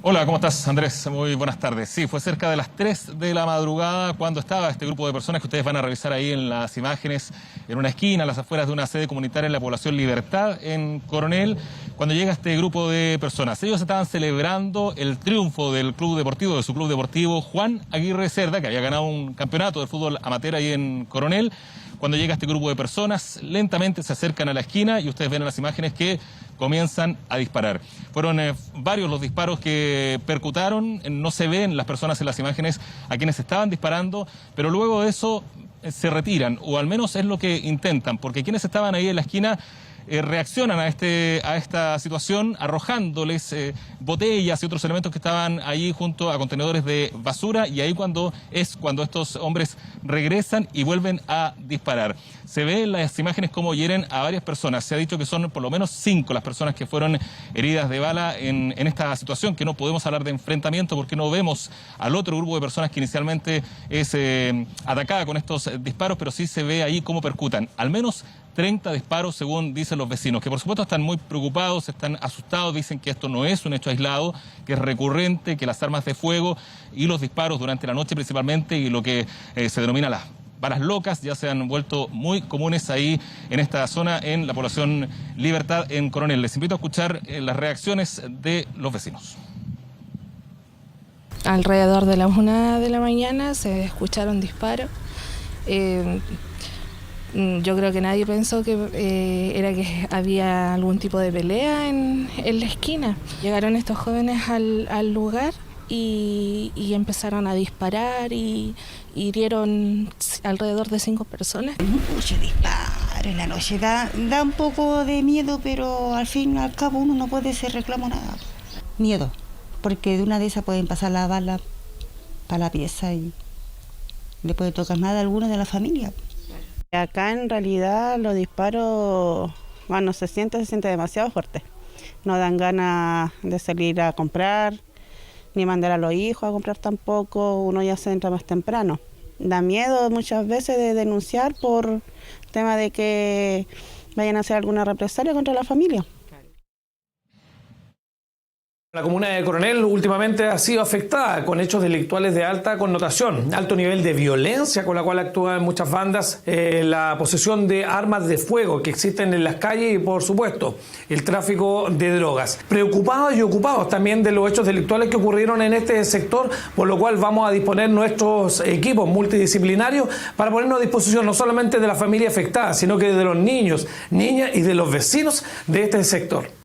Hola, ¿cómo estás, Andrés? Muy buenas tardes. Sí, fue cerca de las 3 de la madrugada cuando estaba este grupo de personas que ustedes van a revisar ahí en las imágenes, en una esquina, a las afueras de una sede comunitaria en la población Libertad, en Coronel, cuando llega este grupo de personas. Ellos estaban celebrando el triunfo del club deportivo, de su club deportivo Juan Aguirre Cerda, que había ganado un campeonato de fútbol amateur ahí en Coronel. Cuando llega este grupo de personas, lentamente se acercan a la esquina y ustedes ven en las imágenes que comienzan a disparar. Fueron varios los disparos que percutaron, no se ven las personas en las imágenes a quienes estaban disparando, pero luego de eso se retiran, o al menos es lo que intentan, porque quienes estaban ahí en la esquina reaccionan a esta situación arrojándoles botellas y otros elementos que estaban ahí junto a contenedores de basura, y ahí cuando estos hombres regresan y vuelven a disparar. Se ve en las imágenes cómo hieren a varias personas. Se ha dicho que son por lo menos 5 las personas que fueron heridas de bala en esta situación, que no podemos hablar de enfrentamiento porque no vemos al otro grupo de personas que inicialmente es atacada con estos disparos, pero sí se ve ahí cómo percutan. Al menos 30 disparos, según dicen los vecinos, que por supuesto están muy preocupados, están asustados, dicen que esto no es un hecho aislado, que es recurrente, que las armas de fuego y los disparos durante la noche principalmente, y lo que se denomina las balas locas, ya se han vuelto muy comunes ahí en esta zona, en la población Libertad, en Coronel. Les invito a escuchar las reacciones de los vecinos. Alrededor de las 1 de la mañana se escucharon disparos. Yo creo que nadie pensó que había algún tipo de pelea en la esquina. Llegaron estos jóvenes al lugar y empezaron a disparar y hirieron alrededor de 5 personas. Mucho disparo en la noche, da un poco de miedo, pero al fin y al cabo uno no puede hacer reclamo nada. Miedo, porque de una de esas pueden pasar la bala para la pieza y le puede tocar nada a alguno de la familia. Acá en realidad los disparos, bueno, se siente demasiado fuerte. No dan ganas de salir a comprar, ni mandar a los hijos a comprar tampoco, uno ya se entra más temprano. Da miedo muchas veces de denunciar por tema de que vayan a hacer alguna represalia contra la familia. La comuna de Coronel últimamente ha sido afectada con hechos delictuales de alta connotación, alto nivel de violencia con la cual actúan muchas bandas, la posesión de armas de fuego que existen en las calles y, por supuesto, el tráfico de drogas. Preocupados y ocupados también de los hechos delictuales que ocurrieron en este sector, por lo cual vamos a disponer nuestros equipos multidisciplinarios para ponernos a disposición no solamente de la familia afectada, sino que de los niños, niñas y de los vecinos de este sector.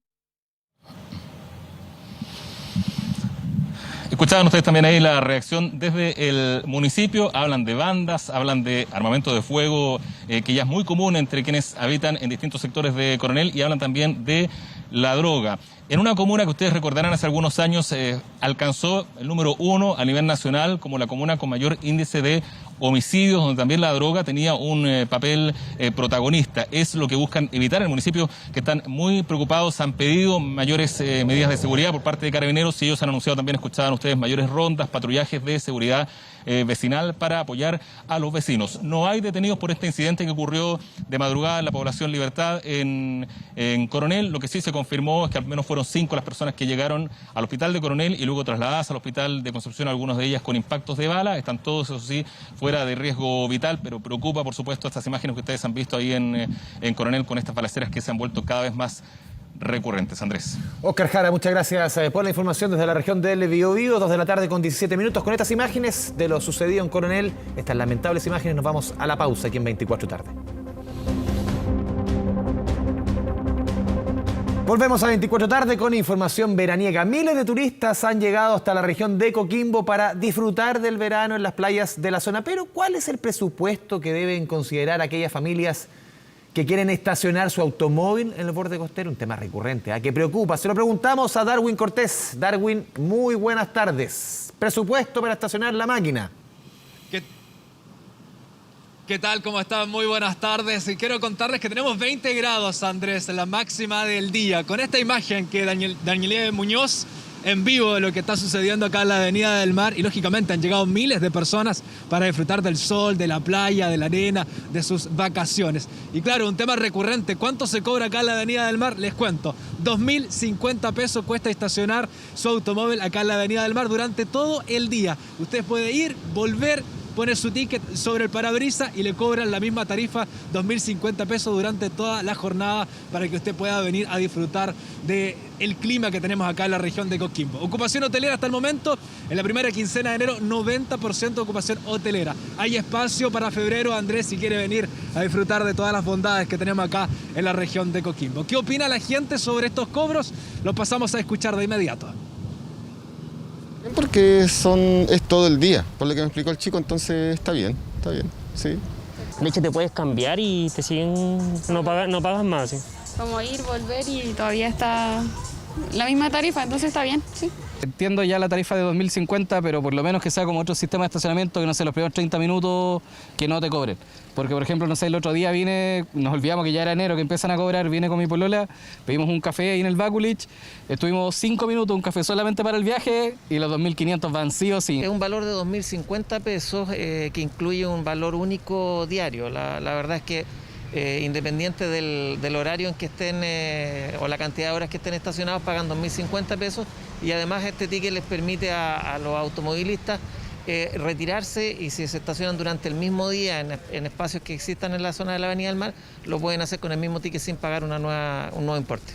Escuchaban ustedes también ahí la reacción desde el municipio. Hablan de bandas, hablan de armamento de fuego, que ya es muy común entre quienes habitan en distintos sectores de Coronel, y hablan también de la droga. En una comuna que ustedes recordarán hace algunos años alcanzó el número 1 a nivel nacional como la comuna con mayor índice de homicidios, donde también la droga tenía un papel protagonista. Es lo que buscan evitar en el municipio, que están muy preocupados, han pedido mayores medidas de seguridad por parte de Carabineros, y ellos han anunciado también, escuchaban ustedes, mayores rondas, patrullajes de seguridad vecinal para apoyar a los vecinos. No hay detenidos por este incidente que ocurrió de madrugada en la población Libertad en Coronel. Lo que sí se confirmó es que al menos fueron 5 las personas que llegaron al hospital de Coronel y luego trasladadas al hospital de Concepción, algunas de ellas con impactos de bala. Están todos, eso sí, fuera de riesgo vital, pero preocupa, por supuesto, estas imágenes que ustedes han visto ahí en Coronel con estas balaceras que se han vuelto cada vez más recurrentes. Andrés. Oscar Jara, muchas gracias por la información desde la región del Biobío. 2 de la tarde con 17 minutos. Con estas imágenes de lo sucedido en Coronel, estas lamentables imágenes, nos vamos a la pausa aquí en 24 tarde. Volvemos a 24 tarde con información veraniega. Miles de turistas han llegado hasta la región de Coquimbo para disfrutar del verano en las playas de la zona. Pero, ¿cuál es el presupuesto que deben considerar aquellas familias que quieren estacionar su automóvil en el borde costero? Un tema recurrente, que preocupa. Se lo preguntamos a Darwin Cortés. Darwin, muy buenas tardes. Presupuesto para estacionar la máquina. ¿Qué tal? ¿Cómo están? Muy buenas tardes. Y quiero contarles que tenemos 20 grados, Andrés, la máxima del día. Con esta imagen que Daniel Muñoz en vivo de lo que está sucediendo acá en la Avenida del Mar y lógicamente han llegado miles de personas para disfrutar del sol, de la playa, de la arena, de sus vacaciones. Y claro, un tema recurrente, ¿cuánto se cobra acá en la Avenida del Mar? Les cuento, 2.050 pesos cuesta estacionar su automóvil acá en la Avenida del Mar durante todo el día. Usted puede ir, volver, poner su ticket sobre el parabrisas y le cobran la misma tarifa, 2.050 pesos durante toda la jornada para que usted pueda venir a disfrutar del clima que tenemos acá en la región de Coquimbo. Ocupación hotelera hasta el momento, en la primera quincena de enero, 90% de ocupación hotelera. Hay espacio para febrero, Andrés, si quiere venir a disfrutar de todas las bondades que tenemos acá en la región de Coquimbo. ¿Qué opina la gente sobre estos cobros? Lo pasamos a escuchar de inmediato. Porque es todo el día, por lo que me explicó el chico, entonces está bien, sí. De hecho te puedes cambiar y te siguen, no pagas más, ¿sí? Como ir, volver y todavía está la misma tarifa, entonces está bien, sí. Entiendo ya la tarifa de 2.050, pero por lo menos que sea como otro sistema de estacionamiento, que no sé, los primeros 30 minutos que no te cobren. Porque, por ejemplo, no sé, el otro día nos olvidamos que ya era enero, que empiezan a cobrar, vine con mi polola, pedimos un café ahí en el Bakulich, estuvimos 5 minutos, un café solamente para el viaje y los 2.500 van sí o sí. Es un valor de 2.050 pesos que incluye un valor único diario. La verdad es que independiente del horario en que estén o la cantidad de horas que estén estacionados, pagan 2.050 pesos y además este ticket les permite a los automovilistas retirarse y si se estacionan durante el mismo día en espacios que existan en la zona de la Avenida del Mar, lo pueden hacer con el mismo ticket sin pagar un nuevo importe.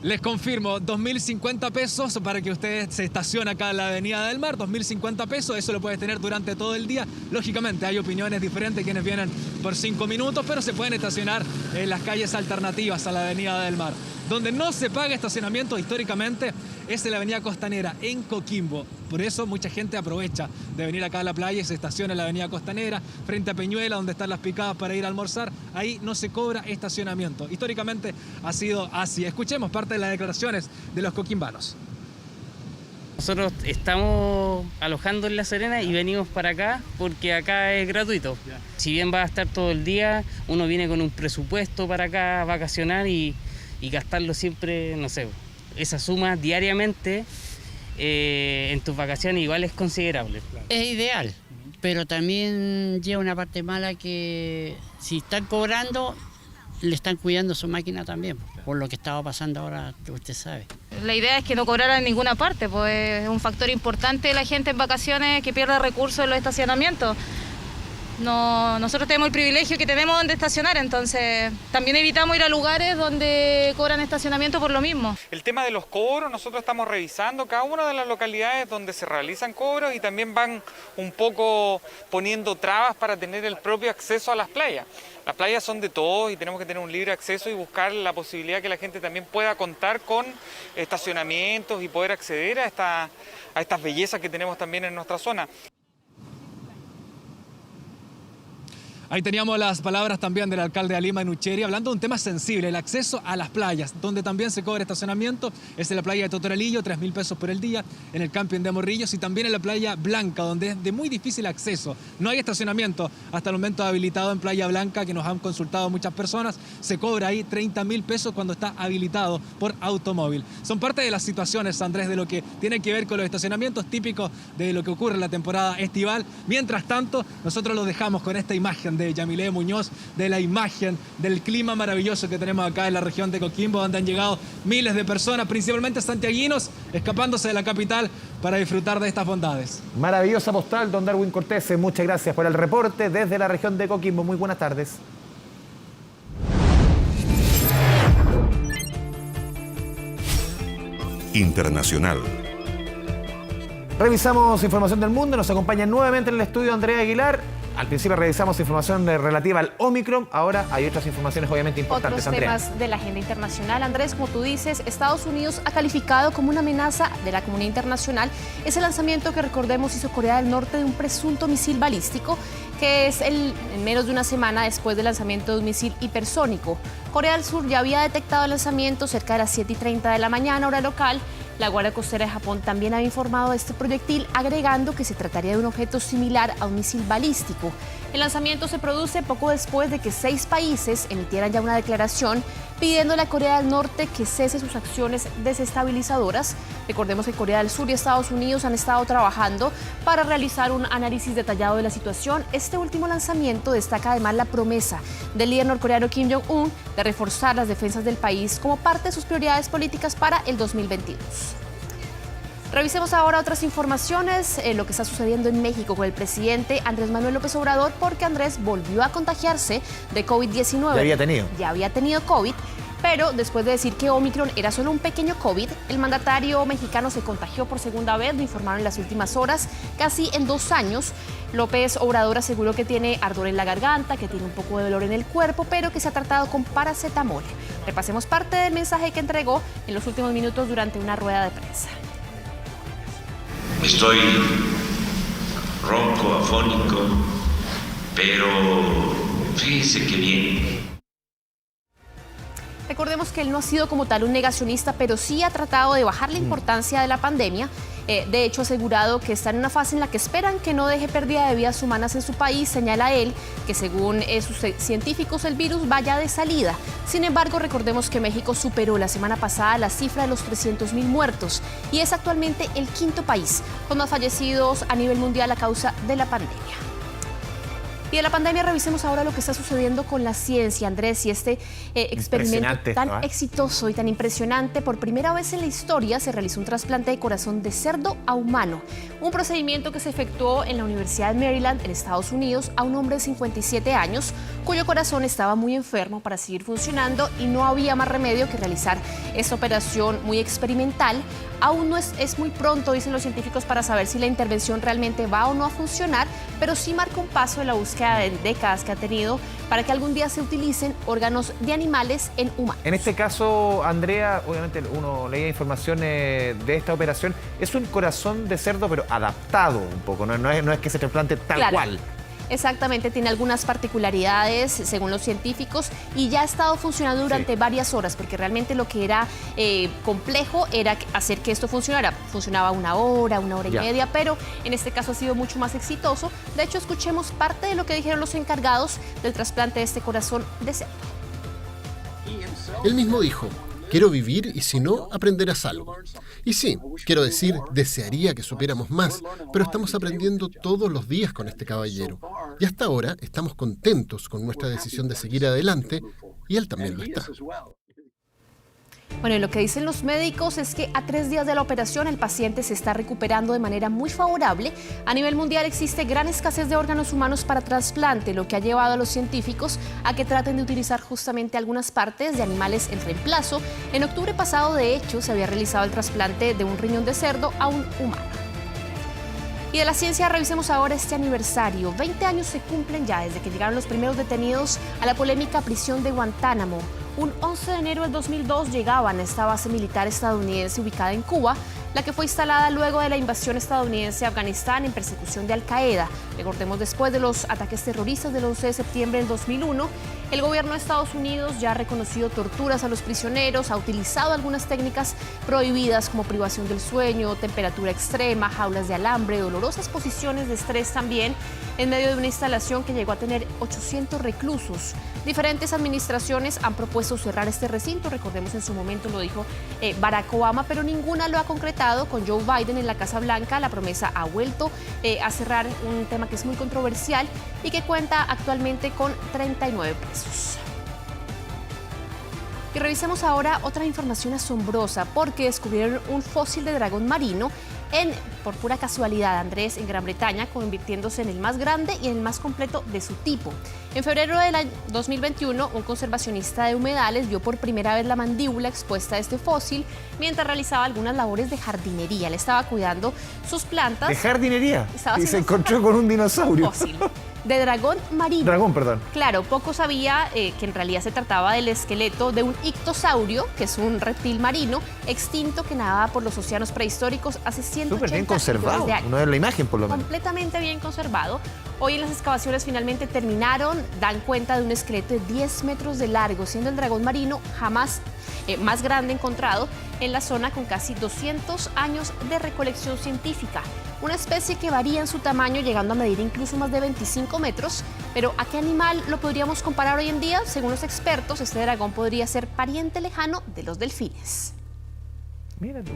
Les confirmo, 2.050 pesos para que usted se estacione acá en la Avenida del Mar, 2.050 pesos, eso lo puedes tener durante todo el día. Lógicamente hay opiniones diferentes, quienes vienen por 5 minutos, pero se pueden estacionar en las calles alternativas a la Avenida del Mar. Donde no se paga estacionamiento históricamente es en la Avenida Costanera, en Coquimbo. Por eso mucha gente aprovecha de venir acá a la playa y se estaciona en la Avenida Costanera, frente a Peñuela, donde están las picadas para ir a almorzar. Ahí no se cobra estacionamiento. Históricamente ha sido así. Escuchemos parte de las declaraciones de los coquimbanos. Nosotros estamos alojando en La Serena y venimos para acá porque acá es gratuito. Si bien va a estar todo el día, uno viene con un presupuesto para acá vacacionar y gastarlo siempre, no sé, esa suma diariamente en tus vacaciones igual es considerable. Es ideal, pero también lleva una parte mala que si están cobrando, le están cuidando su máquina también, por lo que estaba pasando ahora, que usted sabe. La idea es que no cobrara en ninguna parte, pues es un factor importante de la gente en vacaciones que pierde recursos en los estacionamientos. No, nosotros tenemos el privilegio que tenemos donde estacionar, entonces también evitamos ir a lugares donde cobran estacionamiento por lo mismo. El tema de los cobros, nosotros estamos revisando cada una de las localidades donde se realizan cobros y también van un poco poniendo trabas para tener el propio acceso a las playas. Las playas son de todos y tenemos que tener un libre acceso y buscar la posibilidad que la gente también pueda contar con estacionamientos y poder acceder a estas bellezas que tenemos también en nuestra zona. Ahí teníamos las palabras también del alcalde de Lima, Nucheri, hablando de un tema sensible, el acceso a las playas, donde también se cobra estacionamiento. Es en la playa de Totoralillo, 3.000 pesos por el día, en el camping de Morrillos y también en la playa Blanca, donde es de muy difícil acceso. No hay estacionamiento hasta el momento habilitado en Playa Blanca, que nos han consultado muchas personas. Se cobra ahí 30.000 pesos cuando está habilitado por automóvil. Son parte de las situaciones, Andrés, de lo que tiene que ver con los estacionamientos típicos de lo que ocurre en la temporada estival. Mientras tanto, nosotros los dejamos con esta imagen de Yamile Muñoz, de la imagen del clima maravilloso que tenemos acá en la región de Coquimbo, donde han llegado miles de personas, principalmente santiaguinos, escapándose de la capital para disfrutar de estas bondades. Maravillosa postal, don Darwin Cortés. Muchas gracias por el reporte desde la región de Coquimbo. Muy buenas tardes. Internacional. Revisamos información del mundo. Nos acompaña nuevamente en el estudio Andrea Aguilar. Al principio revisamos información relativa al Omicron, ahora hay otras informaciones obviamente importantes, Andrea. Otros temas de la agenda internacional. Andrés, como tú dices, Estados Unidos ha calificado como una amenaza de la comunidad internacional ese lanzamiento que, recordemos, hizo Corea del Norte de un presunto misil balístico, que es en menos de una semana después del lanzamiento de un misil hipersónico. Corea del Sur ya había detectado el lanzamiento cerca de las 7:30 de la mañana, hora local. La Guardia Costera de Japón también había informado de este proyectil, agregando que se trataría de un objeto similar a un misil balístico. El lanzamiento se produce poco después de que 6 países emitieran ya una declaración pidiéndole a Corea del Norte que cese sus acciones desestabilizadoras. Recordemos que Corea del Sur y Estados Unidos han estado trabajando para realizar un análisis detallado de la situación. Este último lanzamiento destaca además la promesa del líder norcoreano Kim Jong-un de reforzar las defensas del país como parte de sus prioridades políticas para el 2022. Revisemos ahora otras informaciones, lo que está sucediendo en México con el presidente Andrés Manuel López Obrador, porque Andrés volvió a contagiarse de COVID-19. Ya había tenido COVID, pero después de decir que Omicron era solo un pequeño COVID, el mandatario mexicano se contagió por segunda vez, lo informaron en las últimas horas, casi en 2 años. López Obrador aseguró que tiene ardor en la garganta, que tiene un poco de dolor en el cuerpo, pero que se ha tratado con paracetamol. Repasemos parte del mensaje que entregó en los últimos minutos durante una rueda de prensa. Estoy ronco, afónico, pero fíjense que bien. Recordemos que él no ha sido como tal un negacionista, pero sí ha tratado de bajar la importancia de la pandemia. De hecho, ha asegurado que está en una fase en la que esperan que no deje pérdida de vidas humanas en su país. Señala él que según sus científicos el virus vaya de salida. Sin embargo, recordemos que México superó la semana pasada la cifra de los 300.000 muertos y es actualmente el 5º país con más fallecidos a nivel mundial a causa de la pandemia. Y de la pandemia revisemos ahora lo que está sucediendo con la ciencia, Andrés, y este experimento tan exitoso y tan impresionante. Por primera vez en la historia se realizó un trasplante de corazón de cerdo a humano, un procedimiento que se efectuó en la Universidad de Maryland, en Estados Unidos, a un hombre de 57 años, cuyo corazón estaba muy enfermo para seguir funcionando y no había más remedio que realizar esta operación muy experimental. Aún no es muy pronto, dicen los científicos, para saber si la intervención realmente va o no a funcionar, pero sí marca un paso en la búsqueda de décadas que ha tenido para que algún día se utilicen órganos de animales en humanos. En este caso, Andrea, obviamente uno leía información de esta operación, es un corazón de cerdo pero adaptado un poco, no es que se trasplante tal cual. Exactamente, tiene algunas particularidades según los científicos y ya ha estado funcionando durante varias horas, porque realmente lo que era complejo era hacer que esto funcionara. Funcionaba una hora y media, pero en este caso ha sido mucho más exitoso. De hecho, escuchemos parte de lo que dijeron los encargados del trasplante de este corazón de cerdo. Él mismo dijo: quiero vivir y si no, aprenderás algo. Y sí, quiero decir, desearía que supiéramos más, pero estamos aprendiendo todos los días con este caballero. Y hasta ahora estamos contentos con nuestra decisión de seguir adelante, y él también lo está. Bueno, y lo que dicen los médicos es que a 3 días de la operación el paciente se está recuperando de manera muy favorable. A nivel mundial existe gran escasez de órganos humanos para trasplante, lo que ha llevado a los científicos a que traten de utilizar justamente algunas partes de animales en reemplazo. En octubre pasado, de hecho, se había realizado el trasplante de un riñón de cerdo a un humano. Y de la ciencia revisemos ahora este aniversario. 20 años se cumplen ya desde que llegaron los primeros detenidos a la polémica prisión de Guantánamo. Un 11 de enero del 2002 llegaban a esta base militar estadounidense ubicada en Cuba, la que fue instalada luego de la invasión estadounidense a Afganistán en persecución de Al-Qaeda. Recordemos, después de los ataques terroristas del 11 de septiembre del 2001, el gobierno de Estados Unidos ya ha reconocido torturas a los prisioneros, ha utilizado algunas técnicas prohibidas como privación del sueño, temperatura extrema, jaulas de alambre, dolorosas posiciones de estrés también, en medio de una instalación que llegó a tener 800 reclusos. Diferentes administraciones han propuesto cerrar este recinto, recordemos en su momento lo dijo Barack Obama, pero ninguna lo ha concretado. Con Joe Biden en la Casa Blanca, la promesa ha vuelto a cerrar un tema que es muy controversial y que cuenta actualmente con 39 presos. Y revisemos ahora otra información asombrosa, porque descubrieron un fósil de dragón marino por pura casualidad, Andrés, en Gran Bretaña, convirtiéndose en el más grande y en el más completo de su tipo. En febrero del año 2021, un conservacionista de humedales vio por primera vez la mandíbula expuesta a este fósil mientras realizaba algunas labores de jardinería. Le estaba cuidando sus plantas. ¿De jardinería? Y se encontró con un dinosaurio. Fósil de dragón marino. Dragón, perdón. Claro, poco sabía que en realidad se trataba del esqueleto de un ictosaurio, que es un reptil marino extinto que nadaba por los océanos prehistóricos hace 180 Súper bien conservado, de años. uno ve la imagen por lo menos. Completamente bien conservado. Hoy en las excavaciones finalmente terminaron, dan cuenta de un esqueleto de 10 metros de largo, siendo el dragón marino jamás más grande encontrado. en la zona con casi 200 años de recolección científica. Una especie que varía en su tamaño, llegando a medir incluso más de 25 metros. Pero ¿a qué animal lo podríamos comparar hoy en día? Según los expertos, este dragón podría ser pariente lejano de los delfines. Mira tú.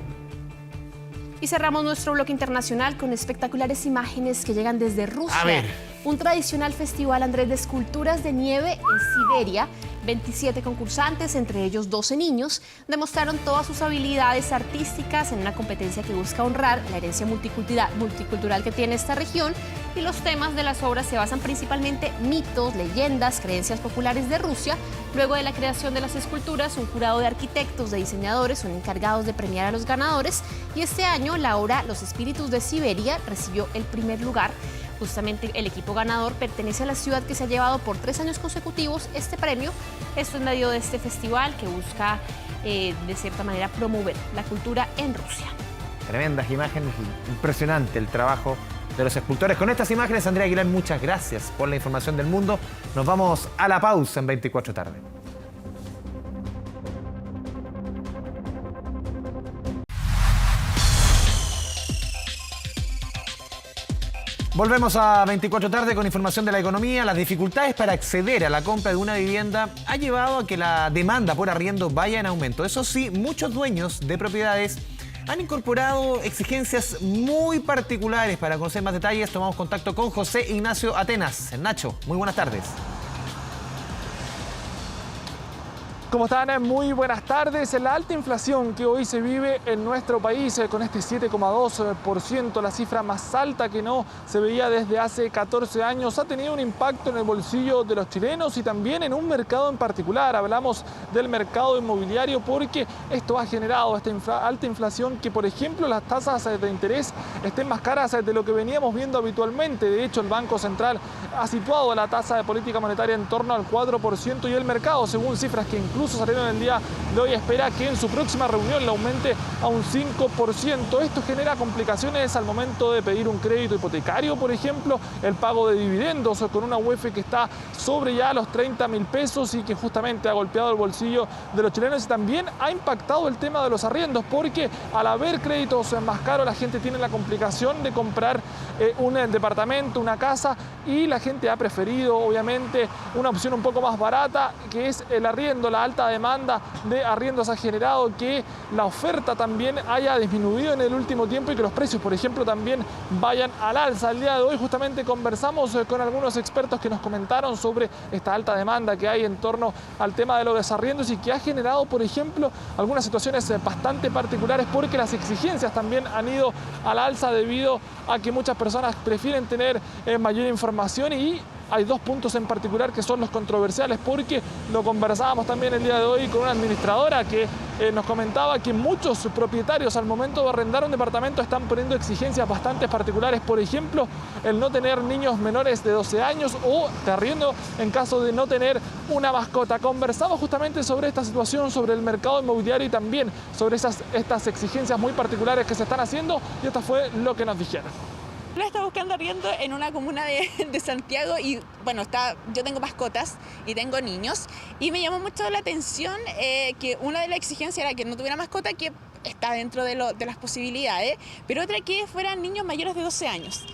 Y cerramos nuestro bloque internacional con espectaculares imágenes que llegan desde Rusia. A ver. Un tradicional festival, Andrés, de esculturas de nieve en Siberia. 27 concursantes, entre ellos 12 niños, demostraron todas sus habilidades artísticas en una competencia que busca honrar la herencia multicultural que tiene esta región. Y los temas de las obras se basan principalmente en mitos, leyendas, creencias populares de Rusia. Luego de la creación de las esculturas, un jurado de arquitectos, de diseñadores son encargados de premiar a los ganadores. Y este año la obra Los Espíritus de Siberia recibió el primer lugar. Justamente el equipo ganador pertenece a la ciudad que se ha llevado por 3 años consecutivos este premio. Esto en medio de este festival que busca de cierta manera promover la cultura en Rusia. Tremendas imágenes, impresionante el trabajo de los escultores. Con estas imágenes, Andrea Aguilar, muchas gracias por la información del mundo. Nos vamos a la pausa en 24 tarde. Volvemos a 24 tarde con información de la economía. Las dificultades para acceder a la compra de una vivienda ha llevado a que la demanda por arriendo vaya en aumento. Eso sí, muchos dueños de propiedades han incorporado exigencias muy particulares. Para conocer más detalles, tomamos contacto con José Ignacio Atenas. Nacho, muy buenas tardes. ¿Cómo están? Muy buenas tardes. La alta inflación que hoy se vive en nuestro país, con este 7,2%, la cifra más alta que no se veía desde hace 14 años, ha tenido un impacto en el bolsillo de los chilenos y también en un mercado en particular. Hablamos del mercado inmobiliario porque esto ha generado esta alta inflación, que por ejemplo las tasas de interés estén más caras de lo que veníamos viendo habitualmente. De hecho, el Banco Central ha situado la tasa de política monetaria en torno al 4% y el mercado, según cifras que incluso salieron el día de hoy, espera que en su próxima reunión la aumente a un 5%. Esto genera complicaciones al momento de pedir un crédito hipotecario, por ejemplo, el pago de dividendos con una UF que está sobre ya los 30.000 pesos y que justamente ha golpeado el bolsillo de los chilenos. Y también ha impactado el tema de los arriendos, porque al haber créditos más caros, la gente tiene la complicación de comprar un departamento, una casa, y la gente ha preferido obviamente una opción un poco más barata, que es el arriendo. La alta demanda de arriendos ha generado que la oferta también haya disminuido en el último tiempo y que los precios, por ejemplo, también vayan al alza. El día de hoy justamente conversamos con algunos expertos que nos comentaron sobre esta alta demanda que hay en torno al tema de los desarriendos y que ha generado, por ejemplo, algunas situaciones bastante particulares, porque las exigencias también han ido al alza debido a que muchas personas prefieren tener mayor información. Y hay dos puntos en particular que son los controversiales, porque lo conversábamos también el día de hoy con una administradora que nos comentaba que muchos propietarios al momento de arrendar un departamento están poniendo exigencias bastante particulares. Por ejemplo, el no tener niños menores de 12 años o de arriendo en caso de no tener una mascota. Conversamos justamente sobre esta situación, sobre el mercado inmobiliario y también sobre estas exigencias muy particulares que se están haciendo, y esto fue lo que nos dijeron. Lo está buscando arriendo en una comuna de Santiago y bueno, yo tengo mascotas y tengo niños, y me llamó mucho la atención que una de las exigencias era que no tuviera mascota, que está dentro de las posibilidades, pero otra que fueran niños mayores de 12 años.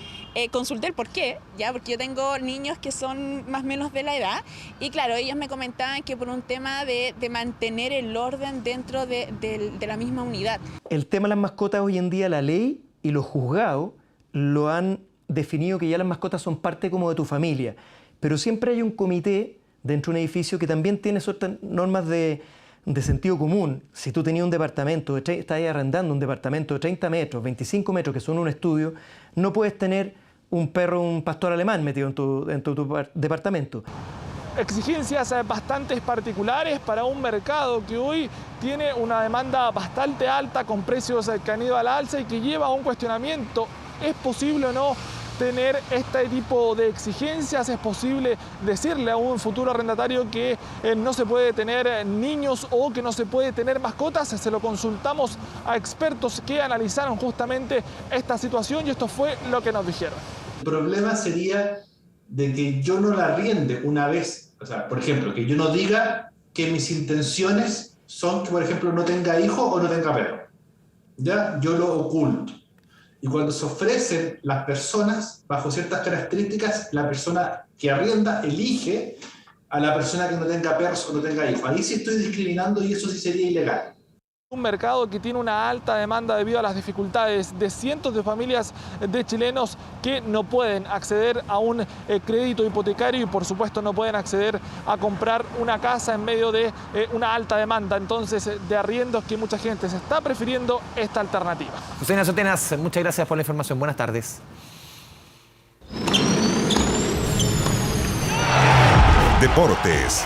Consulté el por qué, porque yo tengo niños que son más o menos de la edad, y claro, ellos me comentaban que por un tema de mantener el orden dentro de la misma unidad. El tema de las mascotas hoy en día, la ley y los juzgados lo han definido que ya las mascotas son parte como de tu familia, pero siempre hay un comité dentro de un edificio que también tiene ciertas normas de sentido común. Si tú tenías un departamento, estás arrendando un departamento de 30 metros, 25 metros, que son un estudio, no puedes tener un perro, un pastor alemán metido en tu departamento. Exigencias bastante particulares para un mercado que hoy tiene una demanda bastante alta, con precios que han ido al alza y que lleva a un cuestionamiento. ¿Es posible o no tener este tipo de exigencias? ¿Es posible decirle a un futuro arrendatario que no se puede tener niños o que no se puede tener mascotas? Se lo consultamos a expertos que analizaron justamente esta situación y esto fue lo que nos dijeron. El problema sería de que yo no la arriende una vez, o sea, por ejemplo, que yo no diga que mis intenciones son que, por ejemplo, no tenga hijo o no tenga perro. ¿Ya? Yo lo oculto. Y cuando se ofrecen las personas, bajo ciertas características, la persona que arrienda elige a la persona que no tenga perros o no tenga hijos. Ahí sí estoy discriminando y eso sí sería ilegal. Un mercado que tiene una alta demanda debido a las dificultades de cientos de familias de chilenos que no pueden acceder a un crédito hipotecario y por supuesto no pueden acceder a comprar una casa en medio de una alta demanda entonces de arriendos, que mucha gente se está prefiriendo esta alternativa. Susana Sotenas, muchas gracias por la información. Buenas tardes. Deportes.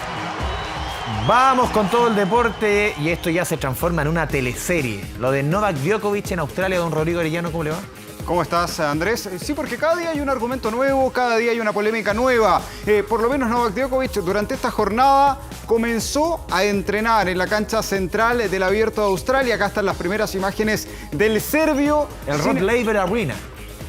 Vamos con todo el deporte y esto ya se transforma en una teleserie. Lo de Novak Djokovic en Australia, don Rodrigo Arellano, ¿cómo le va? ¿Cómo estás, Andrés? Sí, porque cada día hay un argumento nuevo, cada día hay una polémica nueva. Por lo menos Novak Djokovic durante esta jornada comenzó a entrenar en la cancha central del Abierto de Australia. Acá están las primeras imágenes del serbio. El Rod Laver Arena.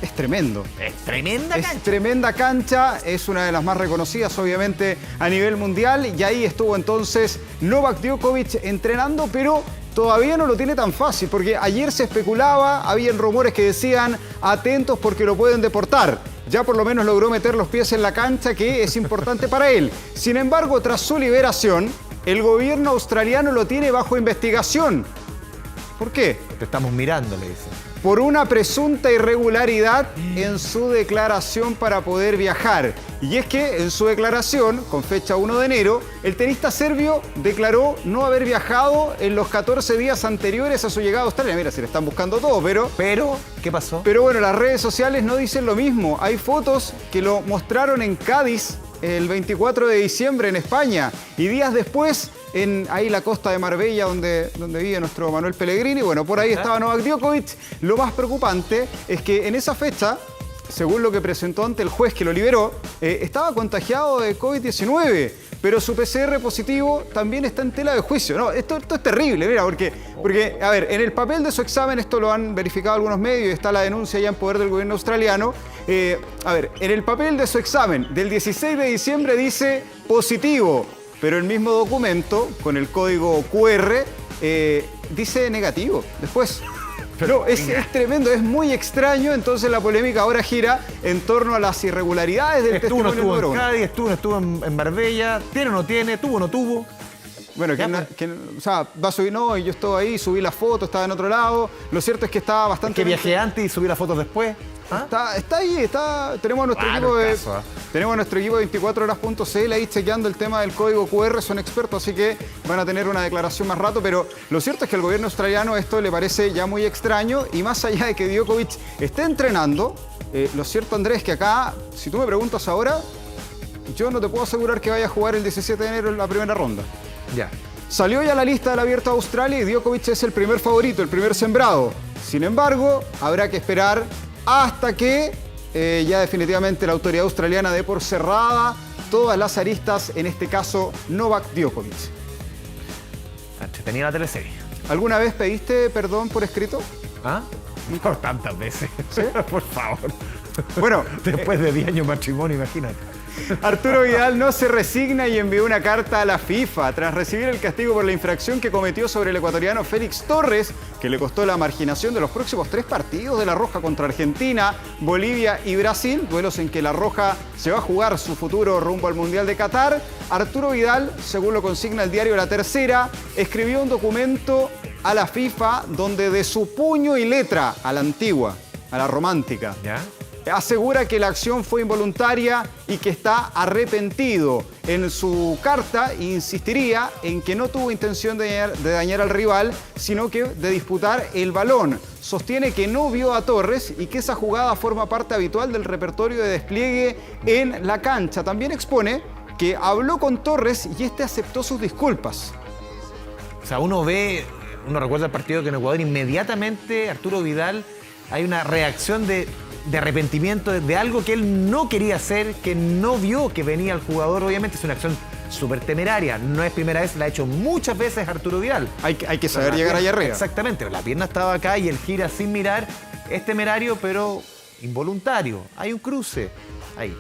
Es tremendo. Es tremenda cancha. Es tremenda cancha, es una de las más reconocidas obviamente a nivel mundial y ahí estuvo entonces Novak Djokovic entrenando, pero todavía no lo tiene tan fácil porque ayer se especulaba, habían rumores que decían atentos porque lo pueden deportar. Ya por lo menos logró meter los pies en la cancha, que es importante para él. Sin embargo, tras su liberación, el gobierno australiano lo tiene bajo investigación. ¿Por qué? Te estamos mirando, le dicen. Por una presunta irregularidad en su declaración para poder viajar. Y es que en su declaración, con fecha 1 de enero, el tenista serbio declaró no haber viajado en los 14 días anteriores a su llegada a Australia. Mira, se le están buscando todo, Pero, ¿qué pasó? Pero bueno, las redes sociales no dicen lo mismo. Hay fotos que lo mostraron en Cádiz el 24 de diciembre en España. Y días después, en ahí la costa de Marbella, donde vive nuestro Manuel Pellegrini. Bueno, por ahí estaba Novak Djokovic. Lo más preocupante es que en esa fecha, según lo que presentó ante el juez que lo liberó, estaba contagiado de COVID-19, pero su PCR positivo también está en tela de juicio. No, esto es terrible, mira, porque, a ver, en el papel de su examen, esto lo han verificado algunos medios y está la denuncia ya en poder del gobierno australiano. A ver, en el papel de su examen del 16 de diciembre dice positivo, pero el mismo documento, con el código QR, dice negativo después. No, es tremendo, es muy extraño. Entonces la polémica ahora gira en torno a las irregularidades del testimonio número uno. Estuvo en Marbella, tiene o no tiene, tuvo o no tuvo. Bueno, o sea, va a subir, no, y yo estuve ahí, subí la foto, estaba en otro lado. Lo cierto es que estaba bastante... ¿Que viajé antes y subí las fotos después? ¿Ah? Está ahí, tenemos nuestro equipo de... Tenemos nuestro equipo de 24horas.cl ahí chequeando el tema del código QR, son expertos, así que van a tener una declaración más rato, pero lo cierto es que al gobierno australiano esto le parece ya muy extraño y más allá de que Djokovic esté entrenando, lo cierto, Andrés, que acá, si tú me preguntas ahora, yo no te puedo asegurar que vaya a jugar el 17 de enero en la primera ronda. Ya. Salió ya la lista del Abierto de Australia y Djokovic es el primer favorito, el primer sembrado. Sin embargo, habrá que esperar hasta que ya definitivamente la autoridad australiana dé por cerrada todas las aristas, en este caso Novak Djokovic. Tenía la teleserie. ¿Alguna vez pediste perdón por escrito? ¿Ah? Por tantas veces. ¿Sí? Por favor. Bueno, después de 10 años de matrimonio, imagínate. Arturo Vidal no se resigna y envió una carta a la FIFA tras recibir el castigo por la infracción que cometió sobre el ecuatoriano Félix Torres, que le costó la marginación de los próximos 3 partidos de La Roja contra Argentina, Bolivia y Brasil, duelos en que La Roja se va a jugar su futuro rumbo al Mundial de Qatar. Arturo Vidal, según lo consigna el diario La Tercera, escribió un documento a la FIFA donde de su puño y letra, a la antigua, a la romántica, ¿ya?, asegura que la acción fue involuntaria y que está arrepentido. En su carta insistiría en que no tuvo intención de dañar al rival, sino que de disputar el balón. Sostiene que no vio a Torres y que esa jugada forma parte habitual del repertorio de despliegue en la cancha. También expone que habló con Torres y este aceptó sus disculpas. O sea, uno recuerda el partido que en Ecuador inmediatamente Arturo Vidal hay una reacción de arrepentimiento de algo que él no quería hacer, que no vio que venía el jugador. Obviamente es una acción súper temeraria, no es primera vez, la ha hecho muchas veces Arturo Vidal. Hay que saber llegar allá arriba. Exactamente, la pierna estaba acá y él gira sin mirar. Es temerario, pero involuntario. Hay un cruce ahí.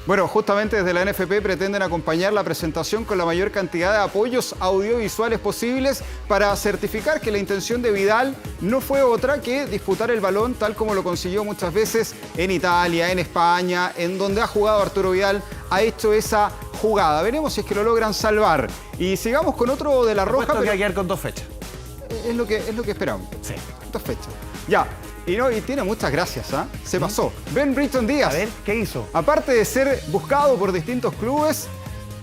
Bueno, justamente desde la NFP pretenden acompañar la presentación con la mayor cantidad de apoyos audiovisuales posibles para certificar que la intención de Vidal no fue otra que disputar el balón tal como lo consiguió muchas veces en Italia, en España, en donde ha jugado Arturo Vidal, ha hecho esa jugada. Veremos si es que lo logran salvar. Y sigamos con otro de la Roja. Pero... que va a quedar con 2 fechas. Es lo que esperamos. Sí. 2 fechas. Ya. Y tiene muchas gracias, ¿ah? Se pasó. Ben Britton Díaz. A ver, ¿qué hizo? Aparte de ser buscado por distintos clubes,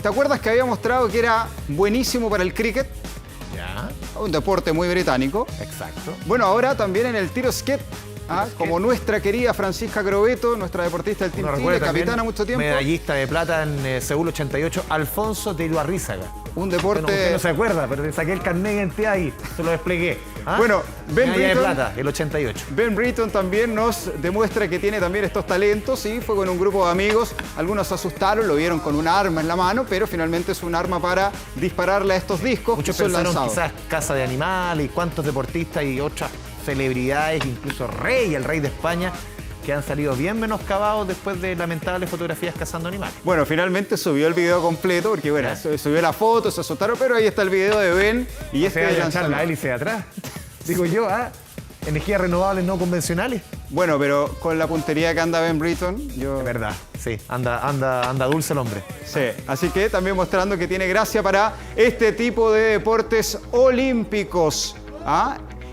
¿te acuerdas que había mostrado que era buenísimo para el cricket? Ya. Un deporte muy británico. Exacto. Bueno, ahora también en el tiro skate, como nuestra querida Francisca Grobeto, nuestra deportista del Team Chile, capitana mucho tiempo. Medallista de plata en Seúl 88, Alfonso de Iluarrízaga. Un deporte... Usted no se acuerda, pero le saqué el carnet de identidad y se lo desplegué. Bueno, Ben Britton, de plata, el 88. Ben Britton también nos demuestra que tiene también estos talentos y fue con un grupo de amigos. Algunos se asustaron, lo vieron con una arma en la mano, pero finalmente es un arma para dispararle a estos discos. Muchos que son pensaron lanzados. Quizás Casa de Animales y cuántos deportistas y otras celebridades, incluso el rey de España, que han salido bien menoscabados después de lamentables fotografías cazando animales. Bueno, finalmente subió el video completo, porque bueno, subió la foto, se asustaron, pero ahí está el video de Ben y se va a lanzar la hélice de atrás. Digo yo, energías renovables no convencionales. Bueno, pero con la puntería que anda Ben Britton, Es verdad, sí, anda dulce el hombre. Sí, así que también mostrando que tiene gracia para este tipo de deportes olímpicos.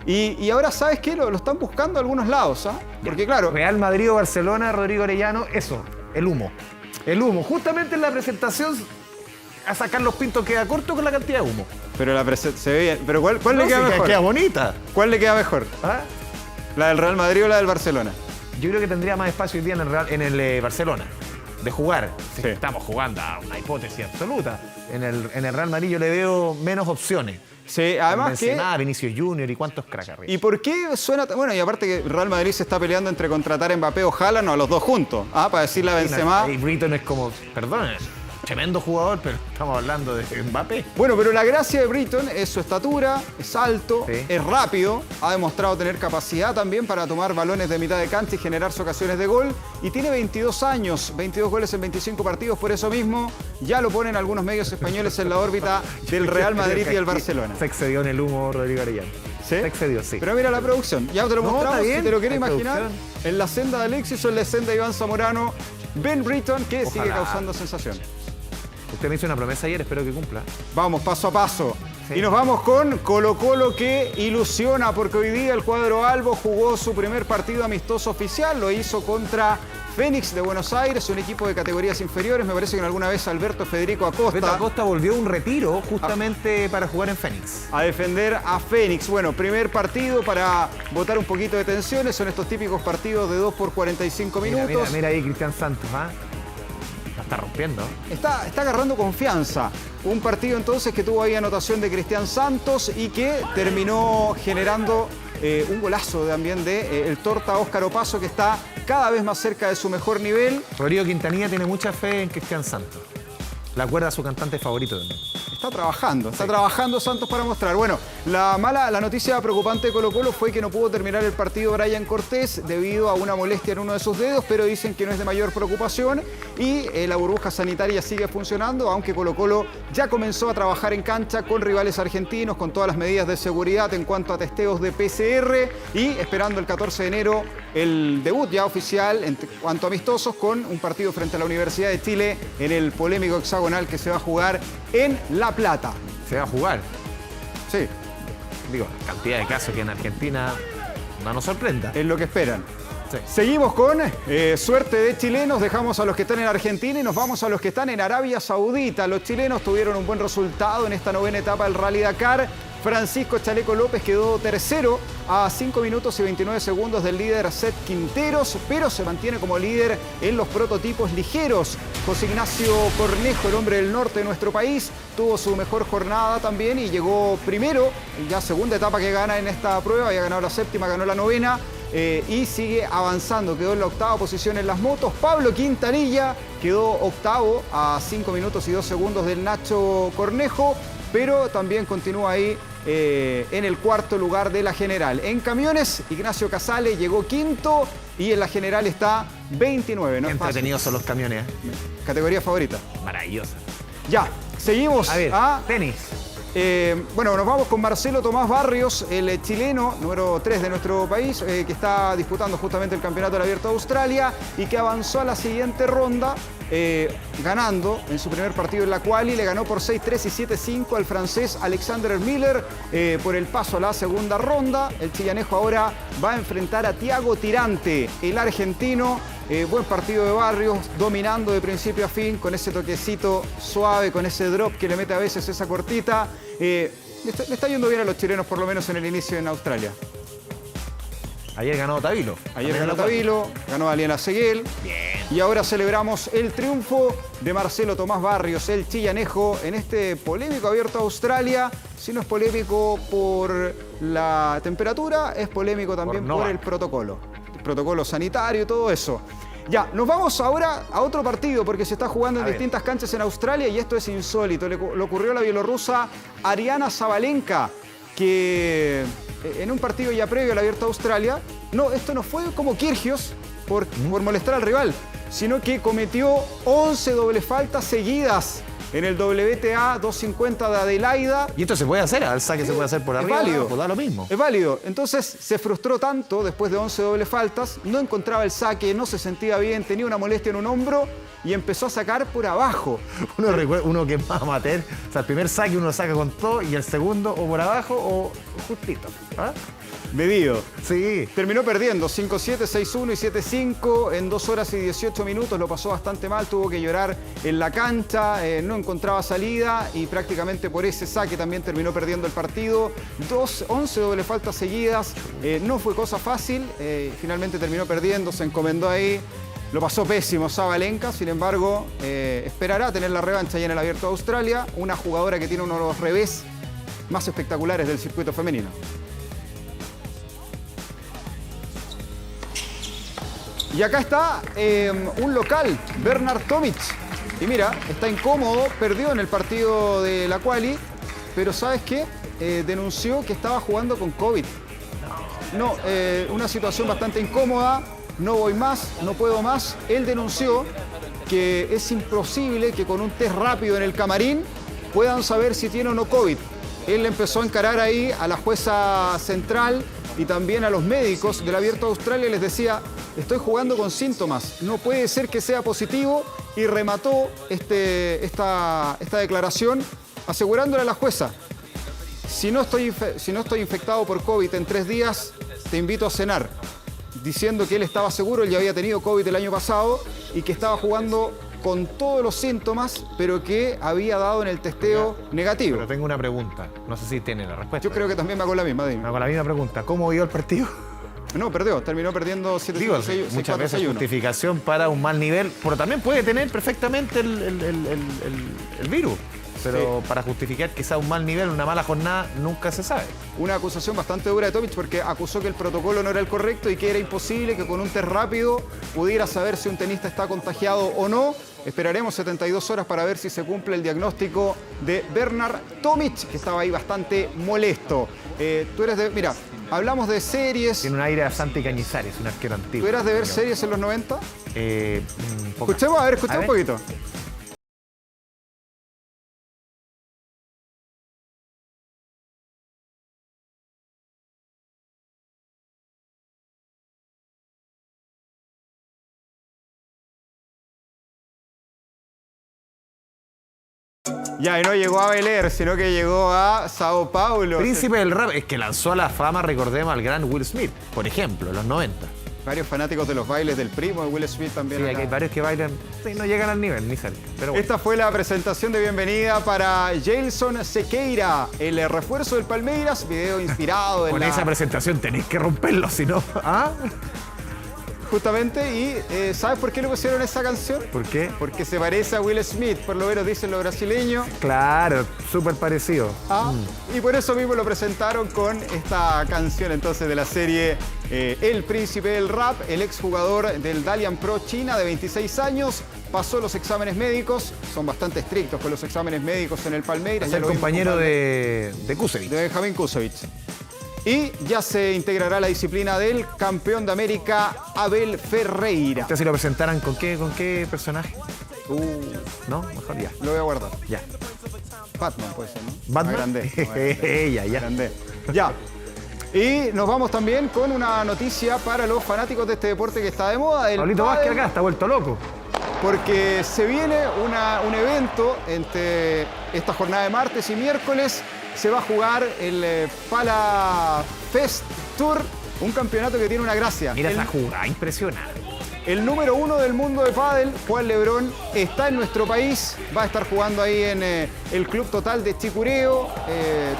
Y ahora, ¿sabes qué? Lo están buscando a algunos lados, Porque claro... Real Madrid o Barcelona, Rodrigo Arellano, eso, el humo. El humo. Justamente en la presentación a sacar los Pintos queda corto con la cantidad de humo. Pero la presentación se ve bien. Pero ¿cuál le queda mejor? Queda bonita. ¿Cuál le queda mejor? ¿La del Real Madrid o la del Barcelona? Yo creo que tendría más espacio hoy día en el Barcelona. De jugar. Sí. Estamos jugando a una hipótesis absoluta. En el Real Madrid yo le veo menos opciones. Sí, además que... Vinicius Junior y cuántos cracks arriba. ¿Y por qué suena...? Bueno, y aparte que Real Madrid se está peleando entre contratar a Mbappé o Haaland o a los dos juntos, para decirle a Benzema... Y Britton es como, perdón, tremendo jugador, pero estamos hablando de Mbappé. Bueno, pero la gracia de Britton es su estatura, es alto, es rápido, ha demostrado tener capacidad también para tomar balones de mitad de cancha y generarse ocasiones de gol. Y tiene 22 años, 22 goles en 25 partidos, por eso mismo ya lo ponen algunos medios españoles en la órbita del Real Madrid y el Barcelona. Se excedió en el humo Rodrigo Arellano. ¿Sí? Se excedió, sí. Pero mira la producción, ya te lo mostramos, si te lo quieres imaginar, en la senda de Alexis o en la senda de Iván Zamorano, Ben Britton, que sigue causando sensación. Usted me hizo una promesa ayer, espero que cumpla. Vamos paso a paso. Sí. Y nos vamos con Colo-Colo, que ilusiona porque hoy día el cuadro albo jugó su primer partido amistoso oficial. Lo hizo contra Fénix de Buenos Aires, un equipo de categorías inferiores. Me parece que alguna vez Alberto Federico Acosta... Alberto Acosta volvió a un retiro justamente para jugar en Fénix. A defender a Fénix. Bueno, primer partido para botar un poquito de tensiones. Son estos típicos partidos de 2 por 45 minutos. Mira ahí Cristian Santos, La está rompiendo. Está agarrando confianza. Un partido entonces que tuvo ahí anotación de Cristian Santos y que terminó generando un golazo también de el Torta Óscar Opaso, que está cada vez más cerca de su mejor nivel. Rodrigo Quintanilla tiene mucha fe en Cristian Santos. La acuerda a su cantante favorito también. Está trabajando Santos para mostrar. Bueno, la noticia preocupante de Colo-Colo fue que no pudo terminar el partido Brian Cortés debido a una molestia en uno de sus dedos, pero dicen que no es de mayor preocupación y la burbuja sanitaria sigue funcionando, aunque Colo-Colo ya comenzó a trabajar en cancha con rivales argentinos, con todas las medidas de seguridad en cuanto a testeos de PCR y esperando el 14 de enero el debut ya oficial en cuanto a amistosos con un partido frente a la Universidad de Chile en el polémico hexagonal que se va a jugar en La Plata. ¿Se va a jugar? Sí. Digo, la cantidad de casos que en Argentina no nos sorprenda. Es lo que esperan. Sí. Seguimos con suerte de chilenos. Dejamos a los que están en Argentina y nos vamos a los que están en Arabia Saudita. Los chilenos tuvieron un buen resultado en esta novena etapa del Rally Dakar. Francisco Chaleco López quedó tercero a 5 minutos y 29 segundos del líder Seth Quinteros, pero se mantiene como líder en los prototipos ligeros. José Ignacio Cornejo, el hombre del norte de nuestro país, tuvo su mejor jornada también y llegó primero, ya segunda etapa que gana en esta prueba, había ganado la séptima, ganó la novena. Y sigue avanzando, quedó en la octava posición en las motos. Pablo Quintanilla quedó octavo a 5 minutos y 2 segundos del Nacho Cornejo, pero también continúa ahí en el cuarto lugar de la general. En camiones, Ignacio Casale llegó quinto y en la general está 29. ¿No? Entretenidos son los camiones. Categoría favorita. Maravillosa. Ya, seguimos a ver, tenis. Bueno, nos vamos con Marcelo Tomás Barrios, el chileno, número 3 de nuestro país, que está disputando justamente el Campeonato del Abierto de Australia y que avanzó a la siguiente ronda, ganando en su primer partido en la quali. Le ganó por 6-3 y 7-5 al francés Alexander Miller por el paso a la segunda ronda. El chillanejo ahora va a enfrentar a Thiago Tirante, el argentino. Buen partido de Barrios, dominando de principio a fin, con ese toquecito suave, con ese drop que le mete a veces esa cortita. Le está yendo bien a los chilenos, por lo menos en el inicio en Australia. Ayer ganó Tavilo. Ayer ganó Tavilo, ganó Aliana Seguel. Bien. Y ahora celebramos el triunfo de Marcelo Tomás Barrios, el chillanejo, en este polémico Abierto a Australia. Si no es polémico por la temperatura, es polémico también por el protocolo. El protocolo sanitario y todo eso. Ya, nos vamos ahora a otro partido porque se está jugando en distintas canchas en Australia y esto es insólito. Le ocurrió a la bielorrusa Ariana Sabalenka, que en un partido ya previo al Abierto de Australia, esto no fue como Kyrgios por molestar al rival, sino que cometió 11 dobles faltas seguidas en el WTA 250 de Adelaida. ¿Y esto se puede hacer? ¿Al saque se puede hacer por arriba? Es válido. Pues da lo mismo. Es válido. Entonces se frustró tanto después de 11 dobles faltas, no encontraba el saque, no se sentía bien, tenía una molestia en un hombro y empezó a sacar por abajo. Uno que es más amateur, o sea, el primer saque uno lo saca con todo y el segundo o por abajo o justito. ¿Ah? Medido. Sí. Terminó perdiendo 5-7, 6-1 y 7-5 en 2 horas y 18 minutos. Lo pasó bastante mal, tuvo que llorar en la cancha, no encontraba salida y prácticamente por ese saque también terminó perdiendo el partido. 11 dobles faltas seguidas, no fue cosa fácil, finalmente terminó perdiendo, se encomendó ahí. Lo pasó pésimo Sabalenka, sin embargo, esperará tener la revancha ya en el Abierto de Australia, una jugadora que tiene uno de los revés más espectaculares del circuito femenino. Y acá está un local, Bernard Tomic. Y mira, está incómodo, perdió en el partido de la quali, pero ¿sabes qué? Denunció que estaba jugando con COVID. Una situación bastante incómoda, no voy más, no puedo más. Él denunció que es imposible que con un test rápido en el camarín puedan saber si tiene o no COVID. Él empezó a encarar ahí a la jueza central y también a los médicos del Abierto de Australia y les decía: estoy jugando con síntomas, no puede ser que sea positivo, y remató esta declaración asegurándole a la jueza: si no estoy infectado por COVID en 3 días, te invito a cenar. Diciendo que él estaba seguro, él ya había tenido COVID el año pasado y que estaba jugando con todos los síntomas, pero que había dado en el testeo negativo. Pero tengo una pregunta, no sé si tiene la respuesta. Yo creo que también me hago la misma, dime. Me hago la misma pregunta, ¿cómo vio el partido? No, perdió, terminó perdiendo 7-6. Muchas veces justificación para un mal nivel, pero también puede tener perfectamente el virus. Pero para justificar quizá un mal nivel, una mala jornada, nunca se sabe. Una acusación bastante dura de Tomic porque acusó que el protocolo no era el correcto y que era imposible que con un test rápido pudiera saber si un tenista está contagiado o no. Esperaremos 72 horas para ver si se cumple el diagnóstico de Bernard Tomic, que estaba ahí bastante molesto. Tú eres de... Mira, hablamos de series. Tiene un aire a Santi Cañizares, un arquero antiguo. ¿Tú eras de ver series en los 90? Escuchemos un poquito. Ya, y no llegó a Bel Air, sino que llegó a Sao Paulo. Príncipe del rap, es que lanzó a la fama, recordemos, al gran Will Smith, por ejemplo, en los 90. Varios fanáticos de los bailes del primo de Will Smith también. Sí, hay varios que bailan, no llegan al nivel, ni cerca. Pero bueno. Esta fue la presentación de bienvenida para Gelson Sequeira, el refuerzo del Palmeiras, video inspirado en Con esa presentación tenéis que romperlo, si no... ¿Ah? Justamente, y ¿sabes por qué le pusieron esa canción? ¿Por qué? Porque se parece a Will Smith, por lo menos dicen los brasileños. Claro, súper parecido. Y por eso mismo lo presentaron con esta canción entonces de la serie El Príncipe del Rap. El exjugador del Dalian Pro China de 26 años pasó los exámenes médicos. Son bastante estrictos con los exámenes médicos en el Palmeiras. Es el compañero de Kusevich. De Benjamín Kusevich. Y ya se integrará la disciplina del campeón de América, Abel Ferreira. ¿Ustedes si lo presentaran con qué personaje? No, mejor ya. Lo voy a guardar. Ya. Batman puede ser, ¿no? Batman. Agrandé. Ya. Ya. Y nos vamos también con una noticia para los fanáticos de este deporte que está de moda. Pablito Vázquez acá está vuelto loco. Porque se viene un evento entre esta jornada de martes y miércoles. Se va a jugar el Pala Fest Tour, un campeonato que tiene una gracia. Mira esa jugada, impresionante. El número 1 del mundo de pádel, Juan Lebrón, está en nuestro país. Va a estar jugando ahí en el Club Total de Chicureo.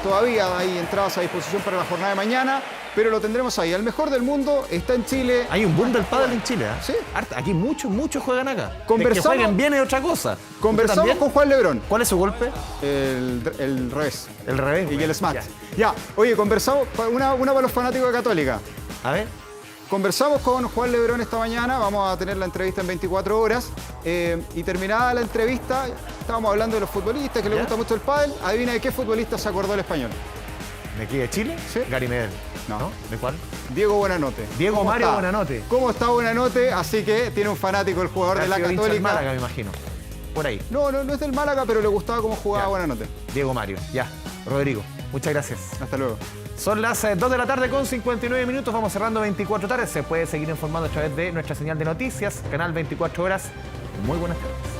Todavía hay entradas a disposición para la jornada de mañana, pero lo tendremos ahí. El mejor del mundo está en Chile. Hay un boom del pádel en Chile, ¿eh? Sí. Aquí muchos juegan acá. Conversamos, que jueguen bien es otra cosa. Conversamos con Juan Lebrón. ¿Cuál es su golpe? El revés. El revés. Y el smash. Ya. Oye, conversamos, una para los fanáticos de Católica. A ver. Conversamos con Juan Lebrón esta mañana, vamos a tener la entrevista en 24 horas y terminada la entrevista, estábamos hablando de los futbolistas que les gusta mucho el pádel. Adivina de qué futbolista se acordó el español. ¿De aquí de Chile? Sí. Gary Medel. No. ¿De cuál? Diego Buenanote. Diego Mario Buenanote. ¿Cómo está Buenanote? Así que tiene un fanático el jugador de la Católica. Del Málaga, me imagino. Por ahí. No es del Málaga, pero le gustaba cómo jugaba Buenanote. Diego Mario, ya. Rodrigo, muchas gracias. Hasta luego. Son las 2 de la tarde con 59 minutos. Vamos cerrando 24 tardes. Se puede seguir informando a través de nuestra señal de noticias, canal 24 horas. Muy buenas tardes.